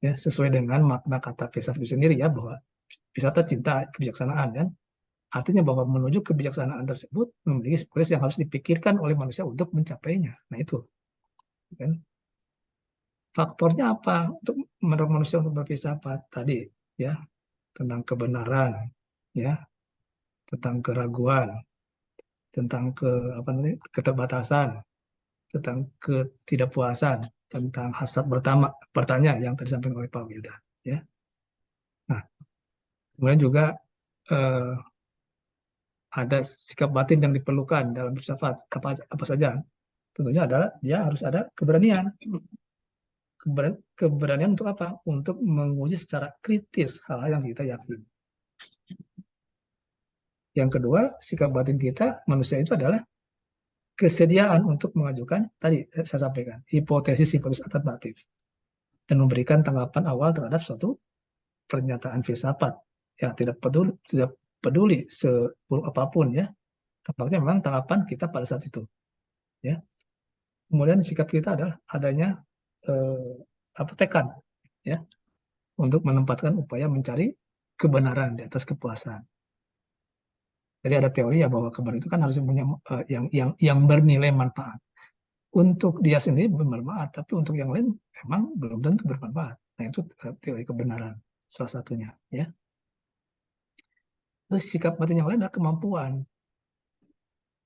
S1: Ya, sesuai dengan makna kata filsafat itu sendiri ya, bahwa filsafat cinta kebijaksanaan kan. Artinya bahwa menuju kebijaksanaan tersebut memiliki proses yang harus dipikirkan oleh manusia untuk mencapainya. Nah itu, kan? Faktornya apa untuk mendorong manusia untuk berfilsafat tadi ya, tentang kebenaran, ya, tentang keraguan, tentang keterbatasan, tentang ketidakpuasan, tentang hasrat bertanya yang tadi disampaikan oleh Pak Wildan. Ya. Nah, kemudian juga ada sikap batin yang diperlukan dalam filsafat apa saja. Tentunya adalah dia harus ada keberanian. Keberanian untuk apa? Untuk menguji secara kritis hal-hal yang kita yakini. Yang kedua, sikap batin kita manusia itu adalah kesediaan untuk mengajukan tadi saya sampaikan hipotesis alternatif dan memberikan tanggapan awal terhadap suatu pernyataan filsafat. Ya, tidak peduli seburuk apapun ya. Tampaknya memang tanggapan kita pada saat itu. Ya. Kemudian sikap kita adalah adanya tekad ya untuk menempatkan upaya mencari kebenaran di atas kepuasan. Jadi ada teori ya bahwa kebenaran itu kan harus punya yang bernilai manfaat. Untuk dia sendiri bermanfaat, tapi untuk yang lain memang belum tentu bermanfaat. Nah itu teori kebenaran salah satunya ya. Terus sikap batin yang lain adalah kemampuan.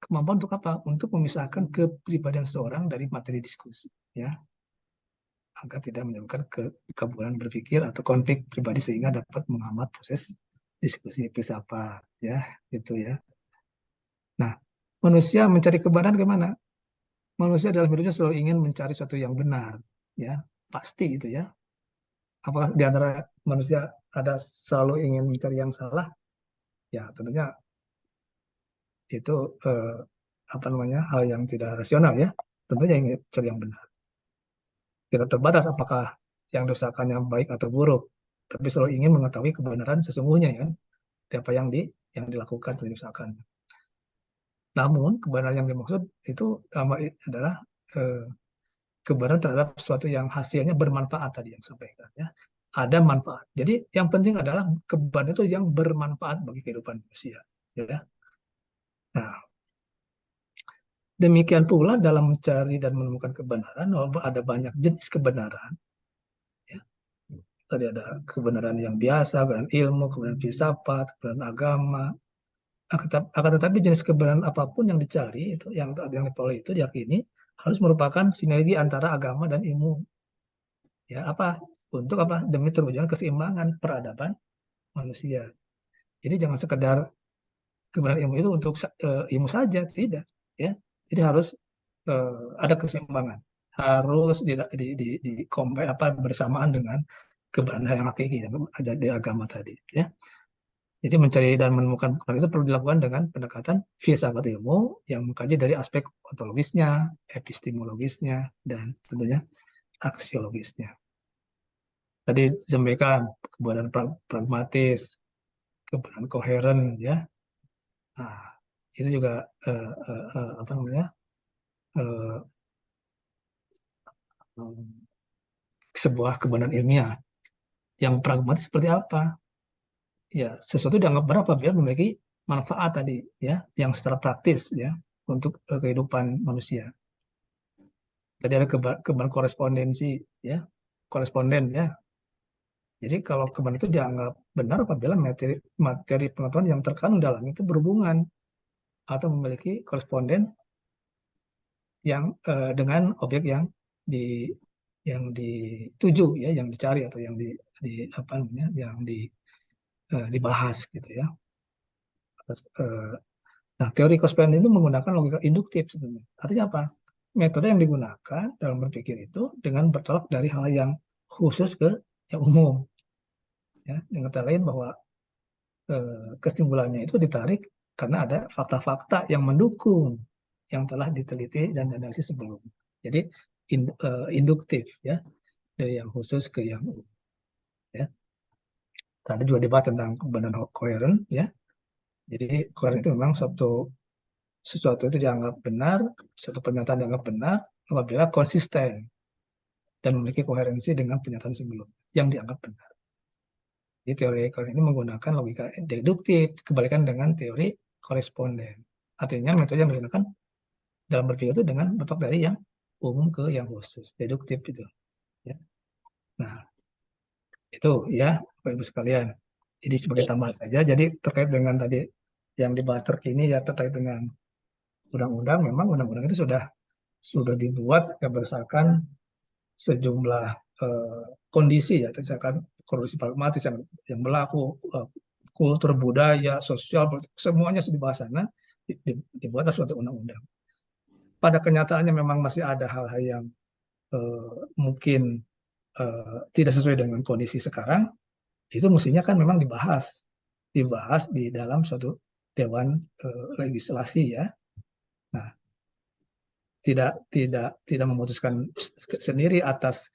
S1: Kemampuan untuk apa? Untuk memisahkan kepribadian seseorang dari materi diskusi, ya, agar tidak menyebabkan kekabularan berpikir atau konflik pribadi sehingga dapat menghambat proses diskusi filsafat, ya, gitu ya. Nah, manusia mencari kebenaran gimana? Manusia dalam hidupnya selalu ingin mencari sesuatu yang benar, ya, pasti itu ya. Apakah di antara manusia ada selalu ingin mencari yang salah? Ya, tentunya itu hal yang tidak rasional ya, tentunya ingin cari yang benar. Tidak terbatas apakah yang diusahakannya baik atau buruk, tapi selalu ingin mengetahui kebenaran sesungguhnya ya, apa yang dilakukan atau diusahakan. Namun kebenaran yang dimaksud itu adalah kebenaran terhadap sesuatu yang hasilnya bermanfaat tadi yang sampaikan ya. Ada manfaat. Jadi yang penting adalah kebenaran itu yang bermanfaat bagi kehidupan manusia. Ya. Nah, demikian pula dalam mencari dan menemukan kebenaran, walaupun ada banyak jenis kebenaran. Ya. Tadi ada kebenaran yang biasa, kebenaran ilmu, kebenaran filsafat, kebenaran agama. Akan tetapi jenis kebenaran apapun yang dicari itu, yang diperoleh itu diyakini harus merupakan sinergi antara agama dan ilmu. Ya, apa? Untuk apa? Demi terwujudnya keseimbangan peradaban manusia. Jadi jangan sekedar kebenaran ilmu itu untuk ilmu saja, tidak. Ya, jadi harus ada keseimbangan, harus bersamaan dengan kebenaran yang hakiki di agama tadi. Ya, jadi mencari dan menemukan kebenaran itu perlu dilakukan dengan pendekatan filsafat ilmu yang mengkaji dari aspek ontologisnya, epistemologisnya, dan tentunya aksiologisnya. Tadi disampaikan kebenaran pragmatis, kebenaran koheren, ya. Nah, itu juga apa namanya sebuah kebenaran ilmiah. Yang pragmatis seperti apa? Ya, sesuatu dianggap benar apabila memiliki manfaat tadi, ya, yang secara praktis, ya, untuk kehidupan manusia. Tadi ada kebenaran korespondensi, ya, koresponden, ya. Jadi kalau kebenaran itu dianggap benar apabila materi pengetahuan yang terkandung dalam itu berhubungan atau memiliki koresponden yang dengan objek yang dituju, ya, yang dicari atau yang apa namanya, yang dibahas gitu ya. Nah, teori koresponden itu menggunakan logika induktif sebenarnya. Artinya apa? Metode yang digunakan dalam berpikir itu dengan bertolak dari hal yang khusus ke yang umum. Ya, dengan kata lain bahwa kesimpulannya itu ditarik karena ada fakta-fakta yang mendukung yang telah diteliti dan analisis sebelumnya. Jadi induktif, ya, dari yang khusus ke yang umum. Ya. Tadi juga dibahas tentang kebenaran koheren, ya. Jadi koheren itu memang sesuatu itu dianggap benar, suatu pernyataan dianggap benar apabila konsisten dan memiliki koherensi dengan pernyataan sebelumnya yang dianggap benar. Jadi teori koheren ini menggunakan logika deduktif, kebalikan dengan teori koresponden. Artinya metode yang digunakan dalam berpikir itu dengan bertolak dari yang umum ke yang khusus, deduktif gitu. Ya. Nah, itu ya, Bapak Ibu sekalian. Jadi sebagai tambahan saja, jadi terkait dengan tadi yang dibahas terkini ya terkait dengan undang-undang, memang undang-undang itu sudah dibuat ya, berdasarkan sejumlah kondisi ya, misalkan kondisi pragmatis yang berlaku, kultur, budaya, sosial, semuanya dibahas sana, dibuatlah suatu undang-undang. Pada kenyataannya memang masih ada hal-hal yang mungkin tidak sesuai dengan kondisi sekarang, itu mestinya kan memang dibahas di dalam suatu dewan legislasi, ya. Nah, tidak memutuskan sendiri atas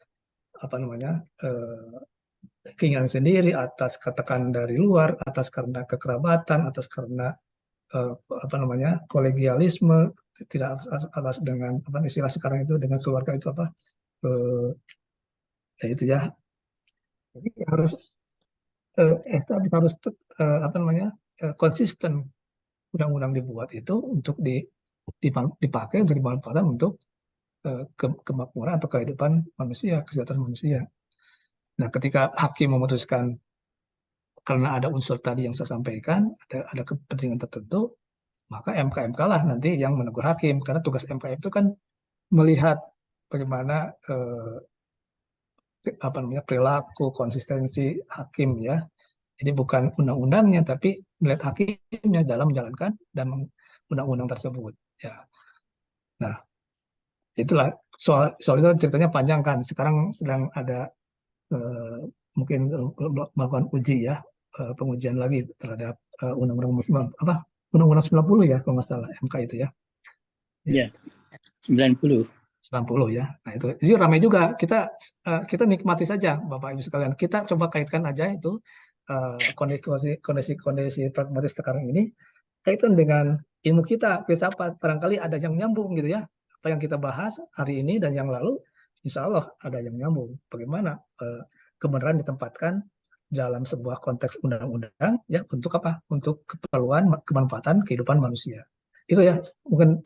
S1: apa namanya keinginan sendiri, atas katakan dari luar, atas karena kekerabatan, atas karena apa namanya kolegialisme, tidak atas dengan apa istilah sekarang itu dengan keluarga itu apa ya itu ya. Jadi harus harus apa namanya konsisten undang-undang dibuat itu untuk dipakai untuk dimanfaatkan untuk kemakmuran atau kehidupan manusia, kesejahteraan manusia. Nah, ketika hakim memutuskan karena ada unsur tadi yang saya sampaikan, ada kepentingan tertentu, maka MK lah nanti yang menegur hakim, karena tugas MK itu kan melihat bagaimana apa namanya perilaku, konsistensi hakim, ya. Jadi bukan undang-undangnya, tapi melihat hakimnya dalam menjalankan dan undang-undang tersebut. Ya. Nah, itulah soal itu ceritanya panjang kan. Sekarang sedang ada mungkin melakukan uji, ya, pengujian lagi terhadap undang-undang 90 ya kalau nggak salah MK itu, ya.
S4: Ya, 90.
S1: 90 ya. Nah, itu ramai juga. Kita nikmati saja Bapak Ibu sekalian. Kita coba kaitkan aja itu kondisi pragmatis sekarang ini kaitan dengan ilmu kita, filsafat. Barangkali ada yang nyambung gitu ya. Apa yang kita bahas hari ini dan yang lalu insya Allah ada yang nyambung. Bagaimana kebenaran ditempatkan dalam sebuah konteks undang-undang ya untuk apa? Untuk keperluan kemanfaatan kehidupan manusia. Itu ya mungkin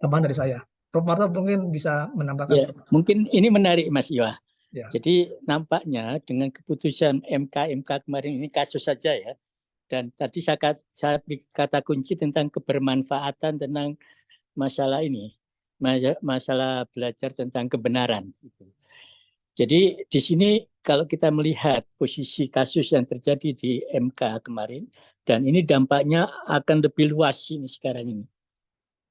S1: tambahan dari saya. Prof. Marto mungkin bisa menambahkan.
S4: Ya, mungkin ini menarik Mas Iwa.
S1: Ya.
S4: Jadi nampaknya dengan keputusan MK kemarin ini kasus saja ya. Dan tadi saya kata kunci tentang kebermanfaatan tentang masalah ini, masalah belajar tentang kebenaran. Jadi di sini kalau kita melihat posisi kasus yang terjadi di MK kemarin, dan ini dampaknya akan lebih luas ini sekarang ini.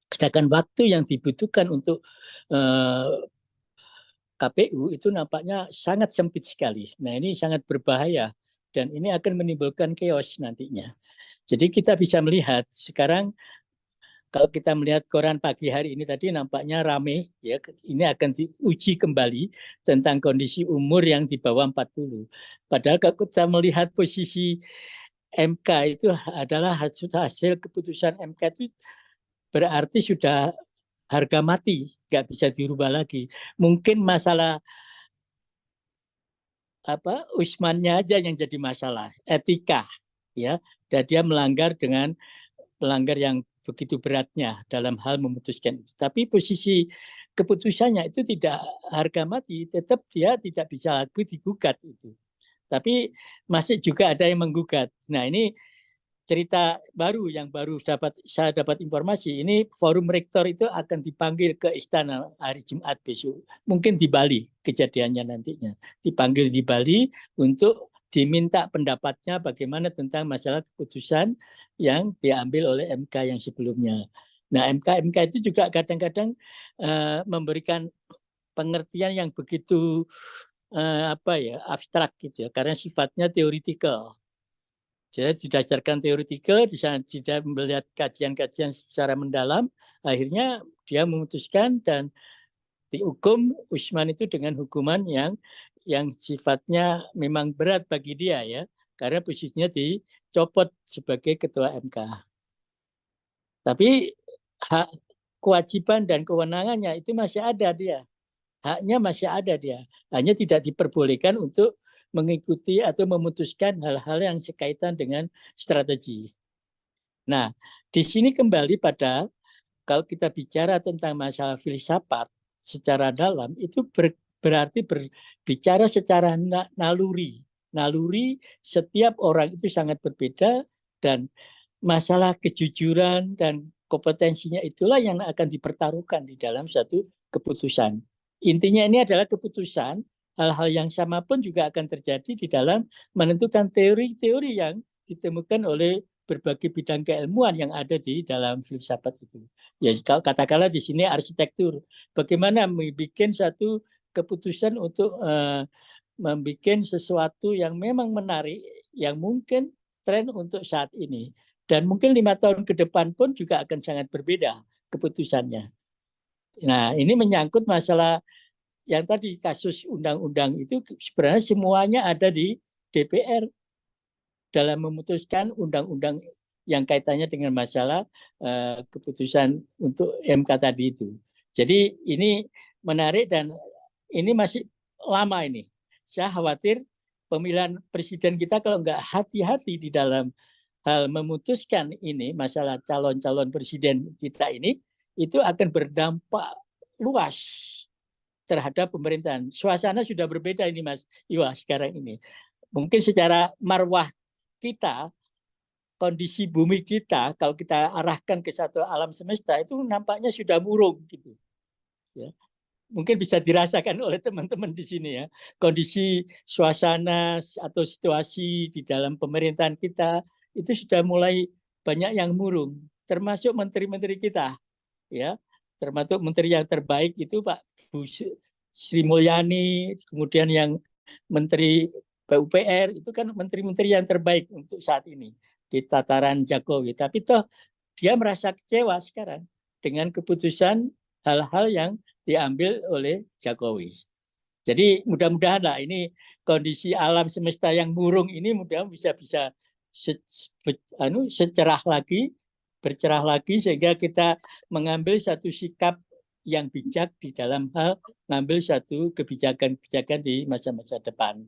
S4: Sedangkan waktu yang dibutuhkan untuk KPU itu nampaknya sangat sempit sekali. Nah ini sangat berbahaya dan ini akan menimbulkan chaos nantinya. Jadi kita bisa melihat sekarang kalau kita melihat koran pagi hari ini tadi nampaknya rame ya, ini akan diuji kembali tentang kondisi umur yang di bawah 40. Padahal kalau kita melihat posisi MK itu adalah hasil keputusan MK itu berarti sudah harga mati, nggak bisa dirubah lagi. Mungkin masalah Usmannya aja yang jadi masalah, etika ya, dan dia melanggar yang begitu beratnya dalam hal memutuskan itu. Tapi posisi keputusannya itu tidak harga mati, tetap dia tidak bisa lagi digugat itu. Tapi masih juga ada yang menggugat. Nah ini cerita baru yang saya dapat informasi. Ini forum rektor itu akan dipanggil ke istana hari Jumat besok. Mungkin di Bali kejadiannya nantinya. Dipanggil di Bali untuk diminta pendapatnya bagaimana tentang masalah keputusan yang diambil oleh MK yang sebelumnya. Nah, MK itu juga kadang-kadang memberikan pengertian yang begitu abstrak gitu ya, karena sifatnya teoritikal. Jadi didasarkan teoritikal, tidak melihat kajian-kajian secara mendalam, akhirnya dia memutuskan dan dihukum Usman itu dengan hukuman yang sifatnya memang berat bagi dia ya, karena posisinya dicopot sebagai ketua MK. Tapi hak kewajiban dan kewenangannya itu masih ada dia. Haknya masih ada dia. Hanya tidak diperbolehkan untuk mengikuti atau memutuskan hal-hal yang sekaitan dengan strategi. Nah, di sini kembali pada kalau kita bicara tentang masalah filsafat secara dalam itu berarti berbicara secara naluri. Naluri setiap orang itu sangat berbeda dan masalah kejujuran dan kompetensinya itulah yang akan dipertaruhkan di dalam satu keputusan. Intinya ini adalah keputusan, hal-hal yang sama pun juga akan terjadi di dalam menentukan teori-teori yang ditemukan oleh berbagai bidang keilmuan yang ada di dalam filsafat itu. Ya, katakanlah di sini arsitektur. Bagaimana membuat satu keputusan untuk membuat sesuatu yang memang menarik, yang mungkin tren untuk saat ini. Dan mungkin 5 tahun ke depan pun juga akan sangat berbeda keputusannya. Nah, ini menyangkut masalah yang tadi kasus undang-undang itu sebenarnya semuanya ada di DPR dalam memutuskan undang-undang yang kaitannya dengan masalah keputusan untuk MK tadi itu. Jadi ini menarik dan ini masih lama ini. Saya khawatir pemilihan presiden kita kalau nggak hati-hati di dalam hal memutuskan ini masalah calon-calon presiden kita ini itu akan berdampak luas terhadap pemerintahan. Suasana sudah berbeda ini Mas Iwa sekarang ini. Mungkin secara marwah kita, kondisi bumi kita kalau kita arahkan ke satu alam semesta itu nampaknya sudah murung gitu. Ya. Mungkin bisa dirasakan oleh teman-teman di sini ya. Kondisi suasana atau situasi di dalam pemerintahan kita itu sudah mulai banyak yang murung, termasuk menteri-menteri kita. Ya, termasuk menteri yang terbaik itu Pak Bu Sri Mulyani, kemudian yang menteri PUPR itu kan menteri-menteri yang terbaik untuk saat ini di tataran Jokowi. Tapi toh dia merasa kecewa sekarang dengan keputusan hal-hal yang diambil oleh Jokowi. Jadi mudah-mudahan lah ini kondisi alam semesta yang murung ini mudah-mudahan bisa bercerah lagi sehingga kita mengambil satu sikap yang bijak di dalam hal mengambil satu kebijakan-kebijakan di masa-masa depan.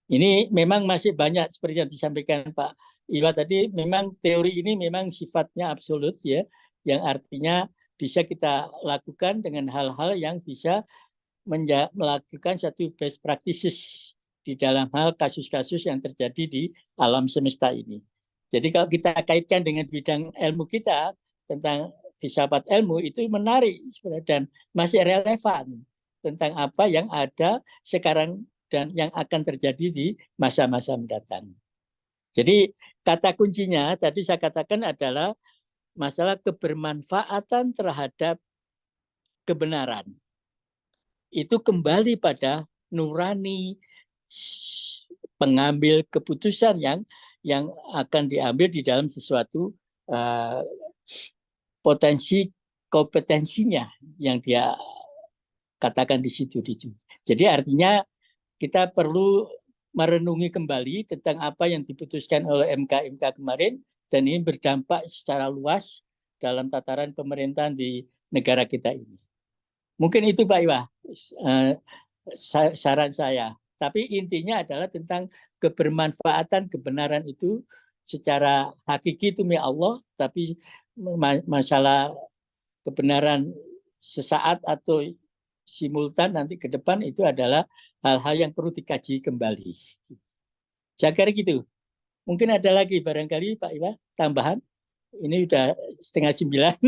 S4: Ini memang masih banyak seperti yang disampaikan Pak Iwa tadi, memang teori ini memang sifatnya absolut ya, yang artinya bisa kita lakukan dengan hal-hal yang bisa melakukan satu best practices di dalam hal kasus-kasus yang terjadi di alam semesta ini. Jadi kalau kita kaitkan dengan bidang ilmu kita tentang filsafat ilmu, itu menarik dan masih relevan tentang apa yang ada sekarang dan yang akan terjadi di masa-masa mendatang. Jadi kata kuncinya tadi saya katakan adalah masalah kebermanfaatan terhadap kebenaran. Itu kembali pada nurani pengambil keputusan yang akan diambil di dalam sesuatu potensi kompetensinya yang dia katakan di situ. Jadi artinya kita perlu merenungi kembali tentang apa yang diputuskan oleh MK kemarin, dan ini berdampak secara luas dalam tataran pemerintahan di negara kita ini. Mungkin itu Pak Iwa saran saya. Tapi intinya adalah tentang kebermanfaatan kebenaran itu secara hakiki itu milik Allah, tapi masalah kebenaran sesaat atau simultan nanti ke depan itu adalah hal-hal yang perlu dikaji kembali. Saya kira gitu. Mungkin ada lagi barangkali Pak Iwa tambahan. Ini udah 8:30.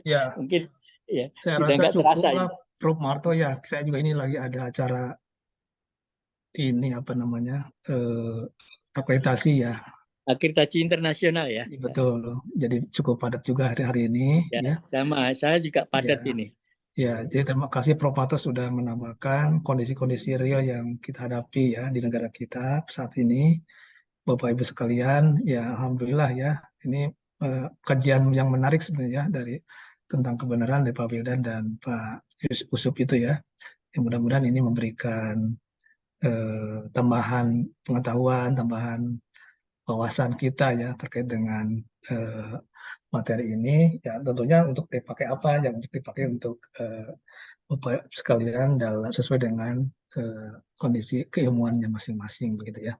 S1: Ya,
S4: mungkin ya
S1: saya
S4: sudah
S1: rasa
S4: nggak
S1: cukup
S4: terasa
S1: lah,
S4: ini.
S1: Prof. Marto ya. Saya juga ini lagi ada acara ini apa namanya akreditasi ya.
S4: Akreditasi internasional ya.
S1: Betul. Jadi cukup padat juga hari-hari ini
S4: Ya,
S1: ya.
S4: sama. Saya juga padat
S1: Ya.
S4: ini.
S1: Ya, jadi terima kasih Prof. Marto sudah menambahkan kondisi-kondisi real yang kita hadapi ya di negara kita saat ini. Bapak Ibu sekalian, ya alhamdulillah ya. Ini kajian yang menarik sebenarnya dari tentang kebenaran dari Pak Wildan dan Pak Usup itu ya. Yang mudah-mudahan ini memberikan tambahan pengetahuan, tambahan wawasan kita ya terkait dengan materi ini. Ya tentunya untuk dipakai apa? Yang untuk dipakai untuk Bapak sekalian dalam sesuai dengan kondisi keilmuannya masing-masing begitu ya.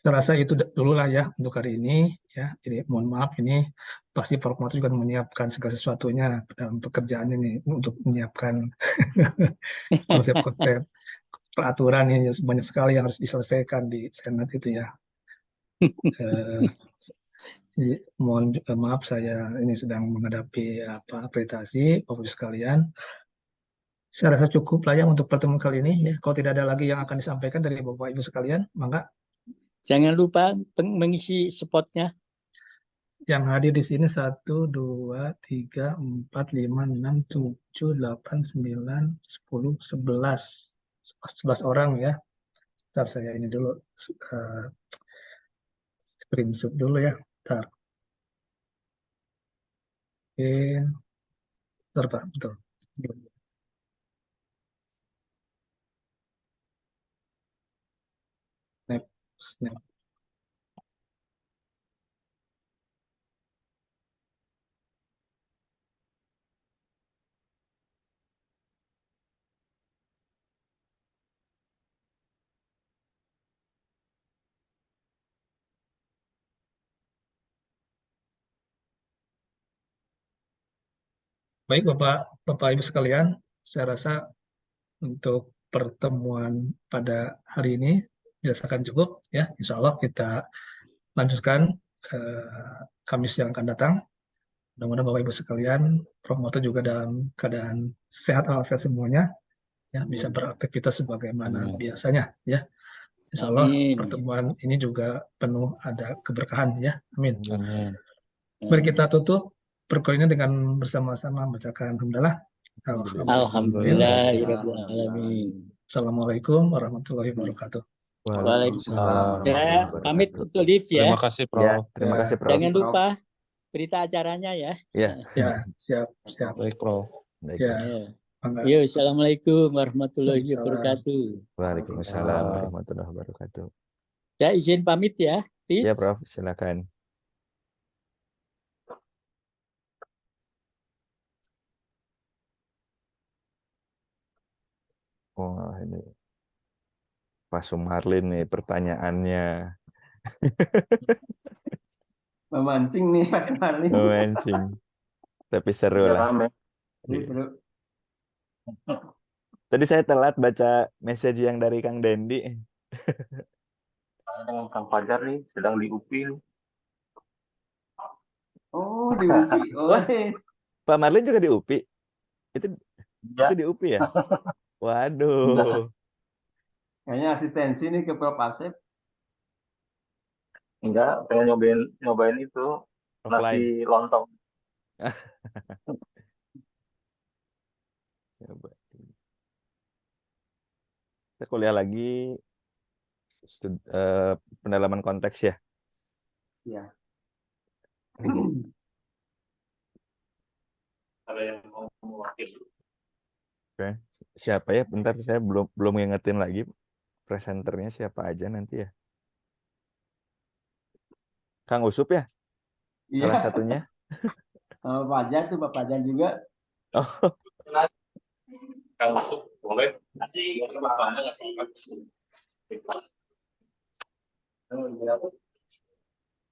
S1: Saya rasa itu dulu lah ya untuk hari ini ya. Jadi mohon maaf ini pasti Prof. Marto juga menyiapkan segala sesuatunya dalam pekerjaan ini untuk menyiapkan konsep-konsep peraturan ini banyak sekali yang harus diselesaikan di Senat itu ya. Mohon maaf saya ini sedang menghadapi akreditasi Bapak Ibu sekalian. Saya rasa cukup lah ya untuk pertemuan kali ini ya. Kalau tidak ada lagi yang akan disampaikan dari Bapak Ibu sekalian, maka
S4: Jangan lupa mengisi spotnya.
S1: yang hadir di sini 1, 2, 3, 4, 5, 6, 7, 8, 9, 10, 11 orang ya. Ntar saya ini dulu screenshot dulu ya. Ntar. Oke. Ntar Pak, betul. Snap. Baik Bapak Ibu sekalian, saya rasa untuk pertemuan pada hari ini dirasakan cukup ya. Insya Allah kita lanjutkan Kamis yang akan datang. Mudah-mudahan Bapak Ibu sekalian, Prof. Marto juga dalam keadaan sehat walafiat semuanya, ya bisa beraktivitas sebagaimana biasanya ya. Insya Allah pertemuan ini juga penuh ada keberkahan ya. Amin. Mari kita tutup perkuliahan dengan bersama-sama membacakan alhamdulillah.
S4: Alhamdulillahirrahmanirrahim.
S1: Assalamualaikum warahmatullahi wabarakatuh.
S4: Waalaikumsalam. Ya, pamit untuk live ya.
S6: Terima kasih Prof.
S2: Ya, terima kasih Prof.
S4: Jangan lupa berita acaranya ya.
S2: Ya.
S1: Ya, siap.
S6: Baik Prof.
S2: Baik.
S1: Ya.
S4: Yo, assalamualaikum warahmatullahi wabarakatuh.
S2: Waalaikumsalam warahmatullahi wabarakatuh.
S4: Ya, izin pamit ya.
S2: Ya Prof, silakan. Wah, ini Pak Sumarlin nih pertanyaannya.
S3: Memancing nih Mas Marlin.
S2: Memancing. Tapi seru
S5: Ya,
S2: lah.
S5: rame.
S3: Seru.
S2: Tadi saya telat baca message yang dari Kang Dendi.
S5: Saya dengan Kang Fajar nih sedang di UPI nih.
S3: Oh, di UPI. Oh,
S2: Wah. Pak Marlin juga di UPI. Itu
S5: Ya,
S2: di UPI ya? Waduh.
S3: kayaknya asistensi nih ke Prof. Asep.
S5: enggak, pengen nyobain itu
S2: Offline.
S5: nasi lontong.
S2: Coba. Kita kuliah lagi pendalaman konteks ya.
S3: Ya.
S5: Ada yang mau mewakili.
S2: Oke. Siapa ya? Bentar, saya belum ngingetin lagi presenternya siapa aja nanti ya. Kang Usup ya? Salah
S3: Iya.
S2: satunya.
S3: Sama Fajar tuh, Pak Fajar juga.
S2: Oh,
S5: Kang Usup, boleh? Nasi,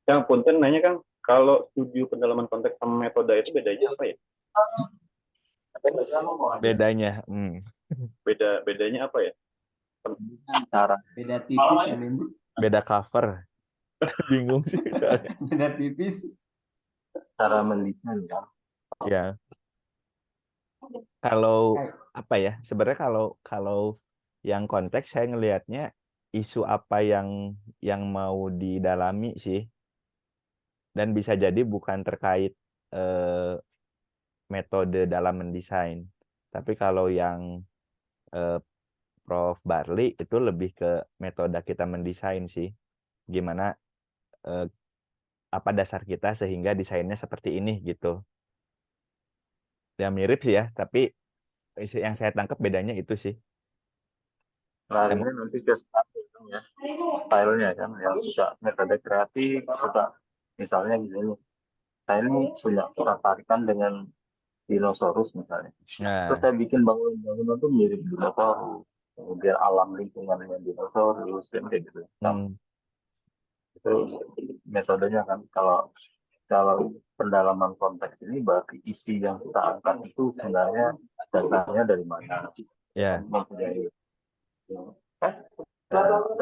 S7: Kang, punten nanya Kang, kalau studi pendalaman konteks sama metode itu bedanya apa ya?
S2: bedanya.
S7: Bedanya apa ya?
S5: cara
S3: Beda tipis ya, ini.
S2: Beda cover. Bingung sih soalnya.
S3: Beda tipis.
S5: cara mendesain kan.
S2: Ya. Kalau apa ya? Sebenarnya kalau yang konteks saya ngelihatnya isu apa yang mau didalami sih. Dan bisa jadi bukan terkait metode dalam mendesain. Tapi kalau yang Prof. Barli itu lebih ke metode kita mendesain sih. Gimana apa dasar kita sehingga desainnya seperti ini gitu. Ya mirip sih ya, tapi yang saya tangkap bedanya itu sih.
S5: Larinya nanti ke style ya, stylenya kan, yang suka metode kreatif, suka misalnya gini, saya ini punya ketertarikan dengan dinosaurus misalnya.
S2: Nah,
S5: Terus saya bikin bangunan tuh mirip dinosaurus, kemudian alam lingkungan dengan dinosaurus, dan kayak gitu. Itu metodenya kan. Kalau pendalaman konteks ini berarti isi yang kita angkat itu sebenarnya dasarnya dari mana?
S2: ya.
S5: Mempunyai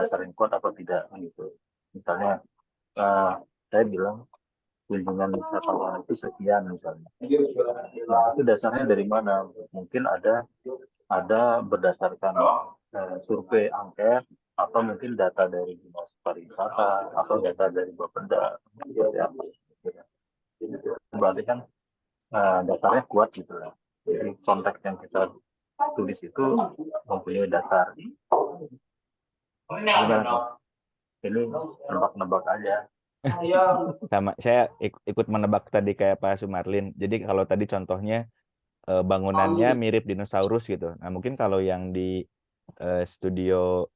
S5: dasar yang kuat atau tidak gitu. Misalnya saya bilang kunjungan wisatawan itu sekian misalnya. Nah, itu dasarnya dari mana? Mungkin ada berdasarkan survei angket atau mungkin data dari dinas pariwisata atau data dari Bapeda. Berarti kan dasarnya kuat gitu lah. Jadi konteks yang kita tulis itu mempunyai dasar. Ini nebak-nebak aja.
S2: Sama saya ikut menebak tadi kayak Pak Sumarlin. Jadi kalau tadi contohnya bangunannya mirip dinosaurus gitu. Nah, mungkin kalau yang di studio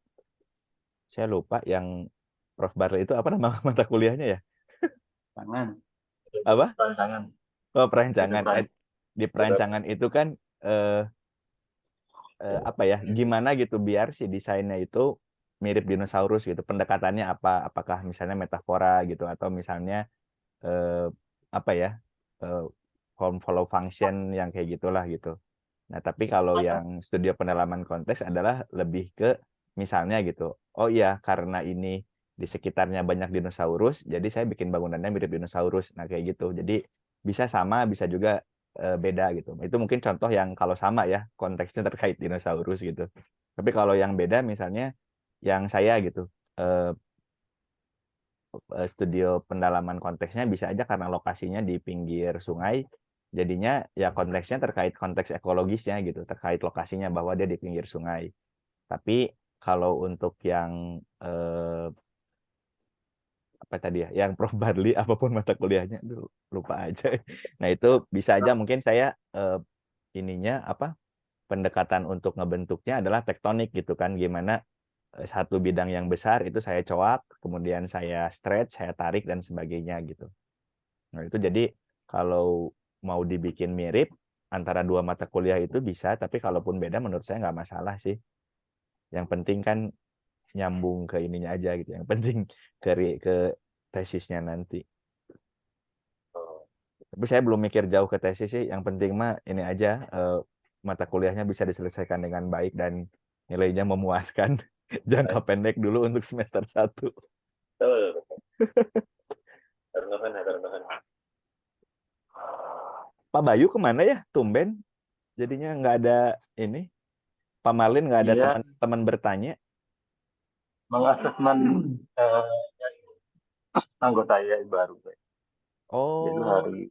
S2: saya lupa yang Prof. Barli itu apa nama mata kuliahnya ya?
S3: Tangan.
S2: Apa?
S5: Perancangan.
S2: Oh, perancangan. Di perancangan itu kan apa ya? Gimana gitu biar si desainnya itu mirip dinosaurus gitu. Pendekatannya apa? Apakah misalnya metafora gitu atau misalnya apa ya? Form follow function yang kayak gitulah gitu. Nah, tapi kalau yang studio pendalaman konteks adalah lebih ke misalnya gitu. Oh iya, karena ini di sekitarnya banyak dinosaurus, jadi saya bikin bangunannya mirip dinosaurus. Nah, kayak gitu. Jadi bisa sama, bisa juga beda gitu. Itu mungkin contoh yang kalau sama ya, konteksnya terkait dinosaurus gitu. Tapi kalau yang beda misalnya yang saya gitu, studio pendalaman konteksnya bisa aja karena lokasinya di pinggir sungai, jadinya ya konteksnya terkait konteks ekologisnya gitu, terkait lokasinya bahwa dia di pinggir sungai. Tapi kalau untuk yang apa tadi ya, yang Prof. Barli apapun mata kuliahnya, lupa aja. Nah itu bisa aja mungkin saya ininya apa pendekatan untuk ngebentuknya adalah tektonik gitu kan, gimana satu bidang yang besar itu saya coak, kemudian saya stretch, saya tarik dan sebagainya gitu. Nah itu jadi kalau mau dibikin mirip antara dua mata kuliah itu bisa, tapi kalaupun beda menurut saya nggak masalah sih. Yang penting kan nyambung ke ininya aja gitu. Yang penting ke tesisnya nanti. Tapi saya belum mikir jauh ke tesis sih. Yang penting mah ini aja mata kuliahnya bisa diselesaikan dengan baik dan nilainya memuaskan. Jangka pendek dulu untuk semester 1.
S7: Betul. Bahan.
S2: Pak Bayu kemana ya? Tumben. Jadinya nggak ada ini. Pak Marlin nggak ada
S5: Iya.
S2: teman-teman bertanya.
S5: Mengasesmen anggota IAI baru. Itu
S2: Oh,
S5: hari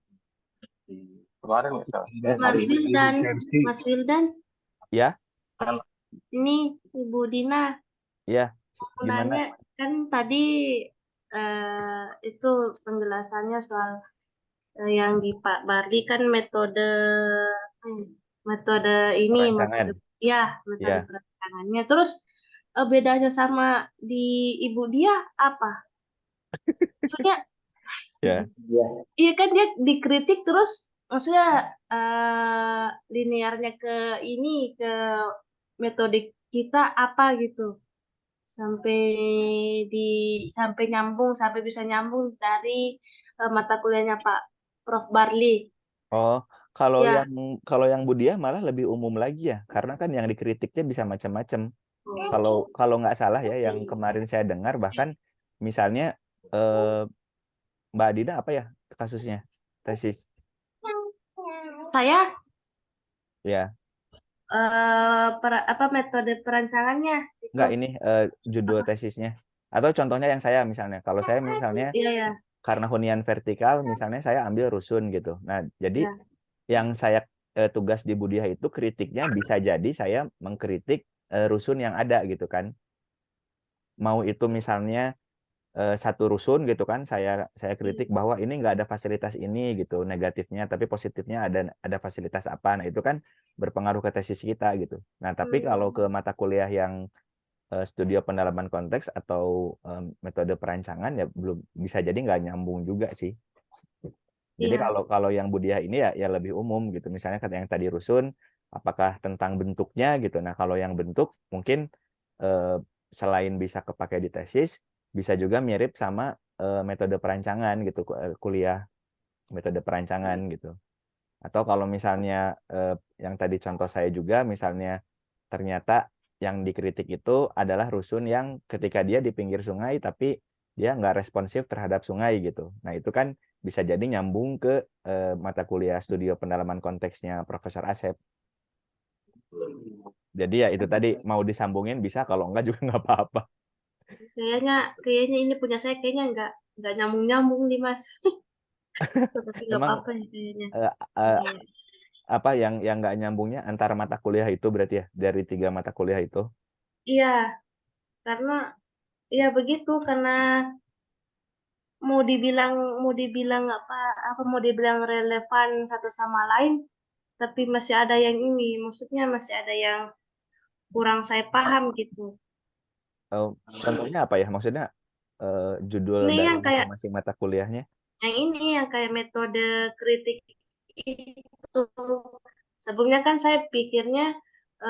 S5: kemarin ya,
S8: Mas
S5: hari
S8: Wildan, Mas Wildan,
S2: ya,
S8: ini Ibu Dina
S2: ya.
S8: mau
S2: Gimana?
S8: nanya, kan tadi itu penjelasannya soal yang di Pak Barli kan metode ini,
S2: Perancangan.
S8: metode perancangannya. Terus bedanya sama di Ibu dia apa? Maksudnya,
S2: Ya.
S8: iya kan dia dikritik terus, maksudnya linearnya ke metode kita apa gitu, sampai bisa nyambung dari mata kuliahnya Pak Prof Barli.
S2: Oh, kalau
S8: Ya.
S2: yang Budiah malah lebih umum lagi ya, karena kan yang dikritiknya bisa macam-macam. Kalau nggak salah ya, yang kemarin saya dengar bahkan misalnya Mbak Dina apa ya kasusnya tesis?
S8: Saya
S2: Ya,
S8: metode perancangannya gitu.
S2: nggak ini judul tesisnya. Atau contohnya yang saya misalnya, kalau saya misalnya
S8: Iya.
S2: karena hunian vertikal, misalnya saya ambil rusun gitu. Nah, jadi
S8: Ya.
S2: yang saya tugas di Budiah itu kritiknya bisa jadi saya mengkritik rusun yang ada gitu kan. Mau itu misalnya satu rusun gitu kan, saya kritik bahwa ini nggak ada fasilitas ini gitu, negatifnya, tapi positifnya ada fasilitas apa. Nah, itu kan berpengaruh ke tesis kita gitu. Nah, tapi kalau ke mata kuliah yang studio pendalaman konteks atau metode perancangan ya belum bisa jadi nggak nyambung juga sih. Jadi
S8: Iya.
S2: kalau yang Budiah ini ya lebih umum gitu. Misalnya kata yang tadi rusun, apakah tentang bentuknya gitu. Nah, kalau yang bentuk mungkin selain bisa kepakai di tesis, bisa juga mirip sama metode perancangan gitu, kuliah metode perancangan gitu. Atau kalau misalnya yang tadi contoh saya juga, misalnya ternyata yang dikritik itu adalah rusun yang ketika dia di pinggir sungai tapi dia nggak responsif terhadap sungai gitu. Nah, itu kan bisa jadi nyambung ke mata kuliah studio pendalaman konteksnya Profesor Asep. Jadi ya itu tadi mau disambungin bisa, kalau enggak juga nggak apa-apa.
S8: Kayaknya ini punya saya kayaknya nggak nyambung nih Mas. Tapi nggak
S2: Emang
S8: apa-apa ya kayaknya.
S2: apa yang nggak nyambungnya antara mata kuliah itu berarti ya, dari 3 mata kuliah itu?
S8: Iya, karena ya begitu, karena mau dibilang mau dibilang relevan satu sama lain, tapi masih ada yang maksudnya masih ada yang kurang saya paham gitu.
S2: Contohnya apa ya? Maksudnya judul
S8: Ini
S2: dari
S8: yang kayak
S2: masing-masing mata kuliahnya?
S8: yang kayak metode kritik itu. Sebelumnya kan saya pikirnya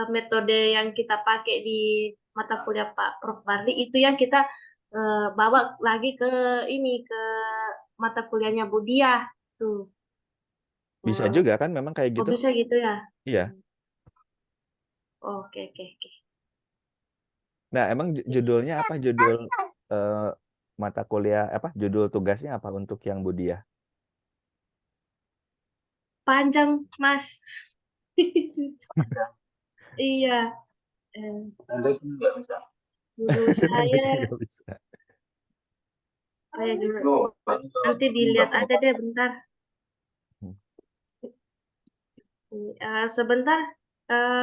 S8: metode yang kita pakai di mata kuliah Pak Prof Barli itu yang kita bawa lagi ke mata kuliahnya Budiah tuh.
S2: Bisa juga kan memang kayak gitu.
S8: Bisa gitu ya?
S2: Iya.
S8: Oke.
S2: Nah, emang judulnya apa? Judul mata kuliah apa? Judul tugasnya apa untuk yang Budiah?
S8: Panjang, Mas. Iya. Dulu saya
S2: Nggak bisa.
S8: dulu. Nanti dilihat aja deh bentar. Sebentar.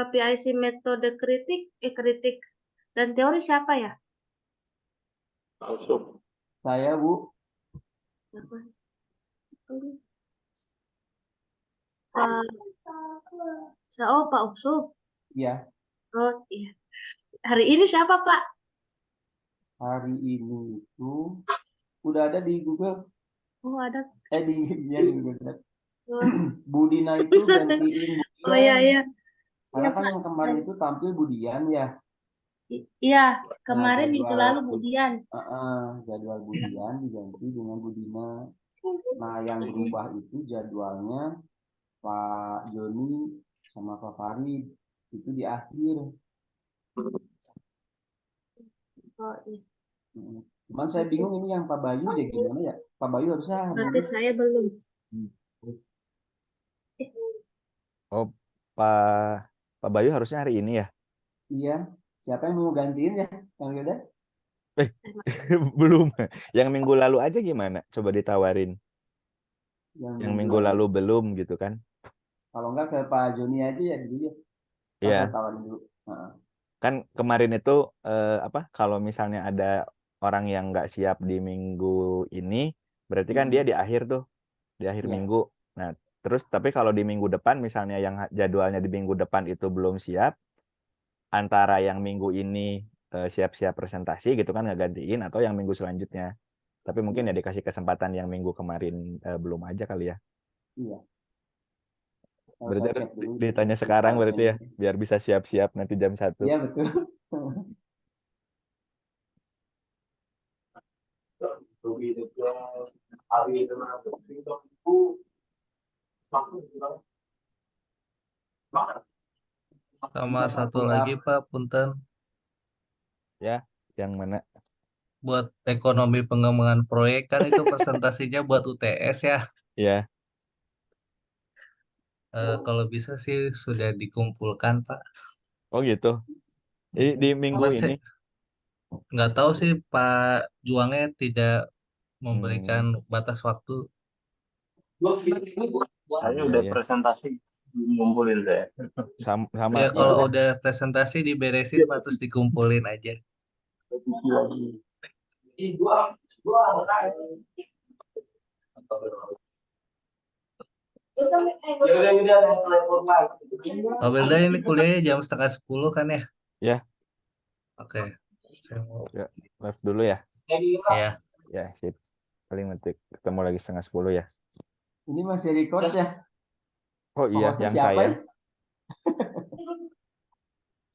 S8: PIC metode kritik dan teori siapa ya?
S3: Saya, Bu.
S8: Pak Usuf.
S3: Iya.
S8: Oh iya. Hari ini siapa Pak?
S3: Hari ini itu udah ada di Google.
S8: Oh ada.
S3: Di Google. Bu Dina itu gantiin Bu
S8: Oh iya iya.
S3: Karena
S8: Iya
S3: kan
S8: Pak.
S3: yang kemarin itu tampil Budian ya.
S8: Iya,
S3: Nah,
S8: kemarin minggu lalu Budian.
S3: jadwal Budian diganti dengan Budina. Nah, yang berubah itu jadwalnya Pak Joni sama Pak Farid itu di akhir.
S8: Oh iya.
S3: Cuman saya bingung ini yang Pak Bayu ya gimana ya? Pak Bayu harusnya
S8: Berarti saya belum.
S2: Oh, Pak Bayu harusnya hari ini ya?
S3: Iya. Siapa yang mau gantiin ya, Kang Yoda?
S2: Belum. Yang minggu lalu aja gimana? Coba ditawarin. Yang minggu lalu belum gitu kan?
S3: Kalau enggak ke Pak Joni aja ya dulu ya.
S2: Iya.
S3: Saya tawarin dulu.
S2: Kan kemarin itu kalau misalnya ada orang yang nggak siap di minggu ini, berarti kan dia di akhir tuh, di akhir minggu. Nah, terus tapi kalau di minggu depan misalnya yang jadwalnya di minggu depan itu belum siap, antara yang minggu ini siap-siap presentasi gitu kan ngegantiin, atau yang minggu selanjutnya. Tapi mungkin ya dikasih kesempatan yang minggu kemarin belum aja kali ya.
S3: Iya.
S2: Berarti ditanya sekarang berarti ya, biar bisa siap-siap nanti jam 1.
S3: Iya betul.
S9: Sama satu lagi Pak, punten.
S2: Ya, yang mana?
S9: Buat ekonomi pengembangan proyek kan itu presentasinya buat UTS ya.
S2: Iya.
S9: Kalau bisa sih sudah dikumpulkan Pak.
S2: Oh gitu. Di minggu ini?
S9: Nggak tahu sih Pak Juangnya tidak memberikan batas waktu.
S5: Saya udah presentasi ngumpulin saya.
S2: Sama.
S9: Ya kalau udah presentasi diberesin Pak, terus dikumpulin aja. Pak Belda ini kuliahnya jam 9:30 kan ya?
S2: Ya.
S9: Oke. Saya mau
S2: live dulu ya.
S9: Ya.
S2: Ya, sip. Paling nanti ketemu lagi 9:30 ya.
S3: Ini masih record ya?
S2: Oh iya, yang
S3: siapa
S2: saya.
S3: Ya?